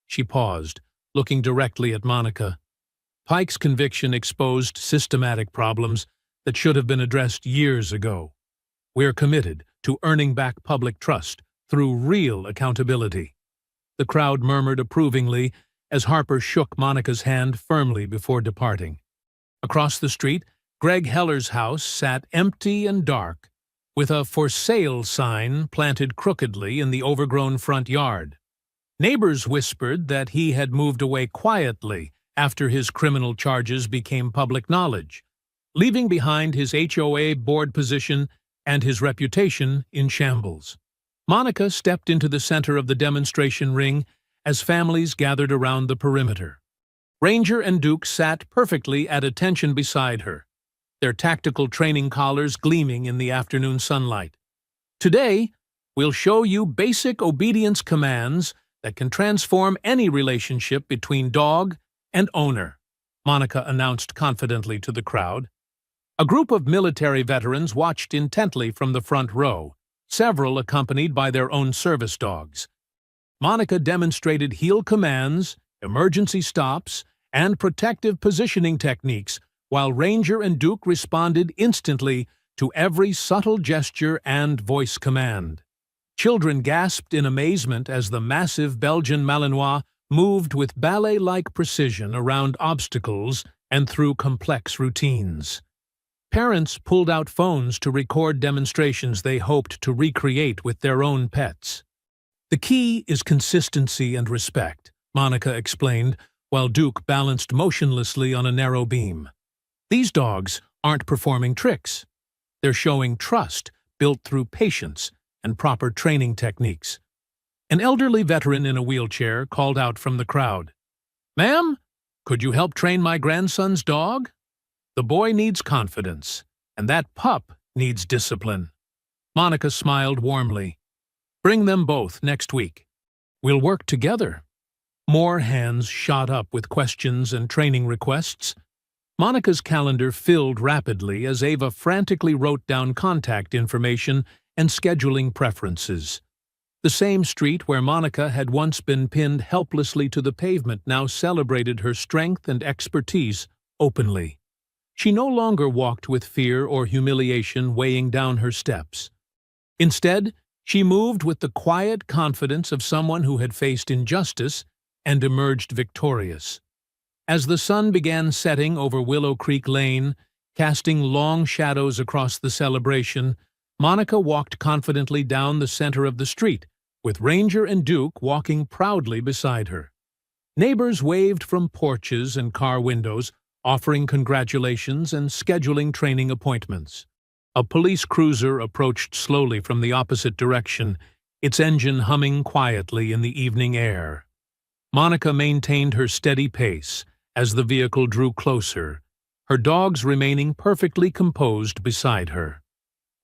She paused, looking directly at Monica. Pike's conviction exposed systematic problems that should have been addressed years ago. We're committed to earning back public trust through real accountability. The crowd murmured approvingly as Harper shook Monica's hand firmly before departing. Across the street, Greg Heller's house sat empty and dark, with a "for sale" sign planted crookedly in the overgrown front yard. Neighbors whispered that he had moved away quietly after his criminal charges became public knowledge, leaving behind his HOA board position and his reputation in shambles. Monica stepped into the center of the demonstration ring as families gathered around the perimeter. Ranger and Duke sat perfectly at attention beside her, their tactical training collars gleaming in the afternoon sunlight. "Today, we'll show you basic obedience commands that can transform any relationship between dog and owner," Monica announced confidently to the crowd. A group of military veterans watched intently from the front row, several accompanied by their own service dogs. Monica demonstrated heel commands, emergency stops, and protective positioning techniques, while Ranger and Duke responded instantly to every subtle gesture and voice command. Children gasped in amazement as the massive Belgian Malinois moved with ballet-like precision around obstacles and through complex routines. Parents pulled out phones to record demonstrations they hoped to recreate with their own pets. "The key is consistency and respect," Monica explained, while Duke balanced motionlessly on a narrow beam. "These dogs aren't performing tricks. They're showing trust built through patience and proper training techniques." An elderly veteran in a wheelchair called out from the crowd, "Ma'am, could you help train my grandson's dog? The boy needs confidence, and that pup needs discipline." Monica smiled warmly. "Bring them both next week. We'll work together." More hands shot up with questions and training requests. Monica's calendar filled rapidly as Ava frantically wrote down contact information and scheduling preferences. The same street where Monica had once been pinned helplessly to the pavement now celebrated her strength and expertise openly. She no longer walked with fear or humiliation weighing down her steps. Instead, she moved with the quiet confidence of someone who had faced injustice and emerged victorious. As the sun began setting over Willow Creek Lane, casting long shadows across the celebration, Monica walked confidently down the center of the street, with Ranger and Duke walking proudly beside her. Neighbors waved from porches and car windows, offering congratulations and scheduling training appointments. A police cruiser approached slowly from the opposite direction, its engine humming quietly in the evening air. Monica maintained her steady pace as the vehicle drew closer, her dogs remaining perfectly composed beside her.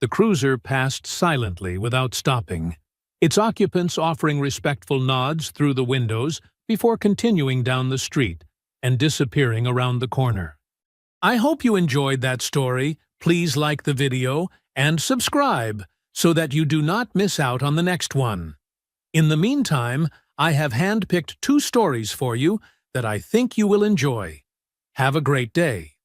The cruiser passed silently without stopping, its occupants offering respectful nods through the windows before continuing down the street and disappearing around the corner. I hope you enjoyed that story. Please like the video and subscribe so that you do not miss out on the next one. In the meantime, I have handpicked 2 stories for you that I think you will enjoy. Have a great day.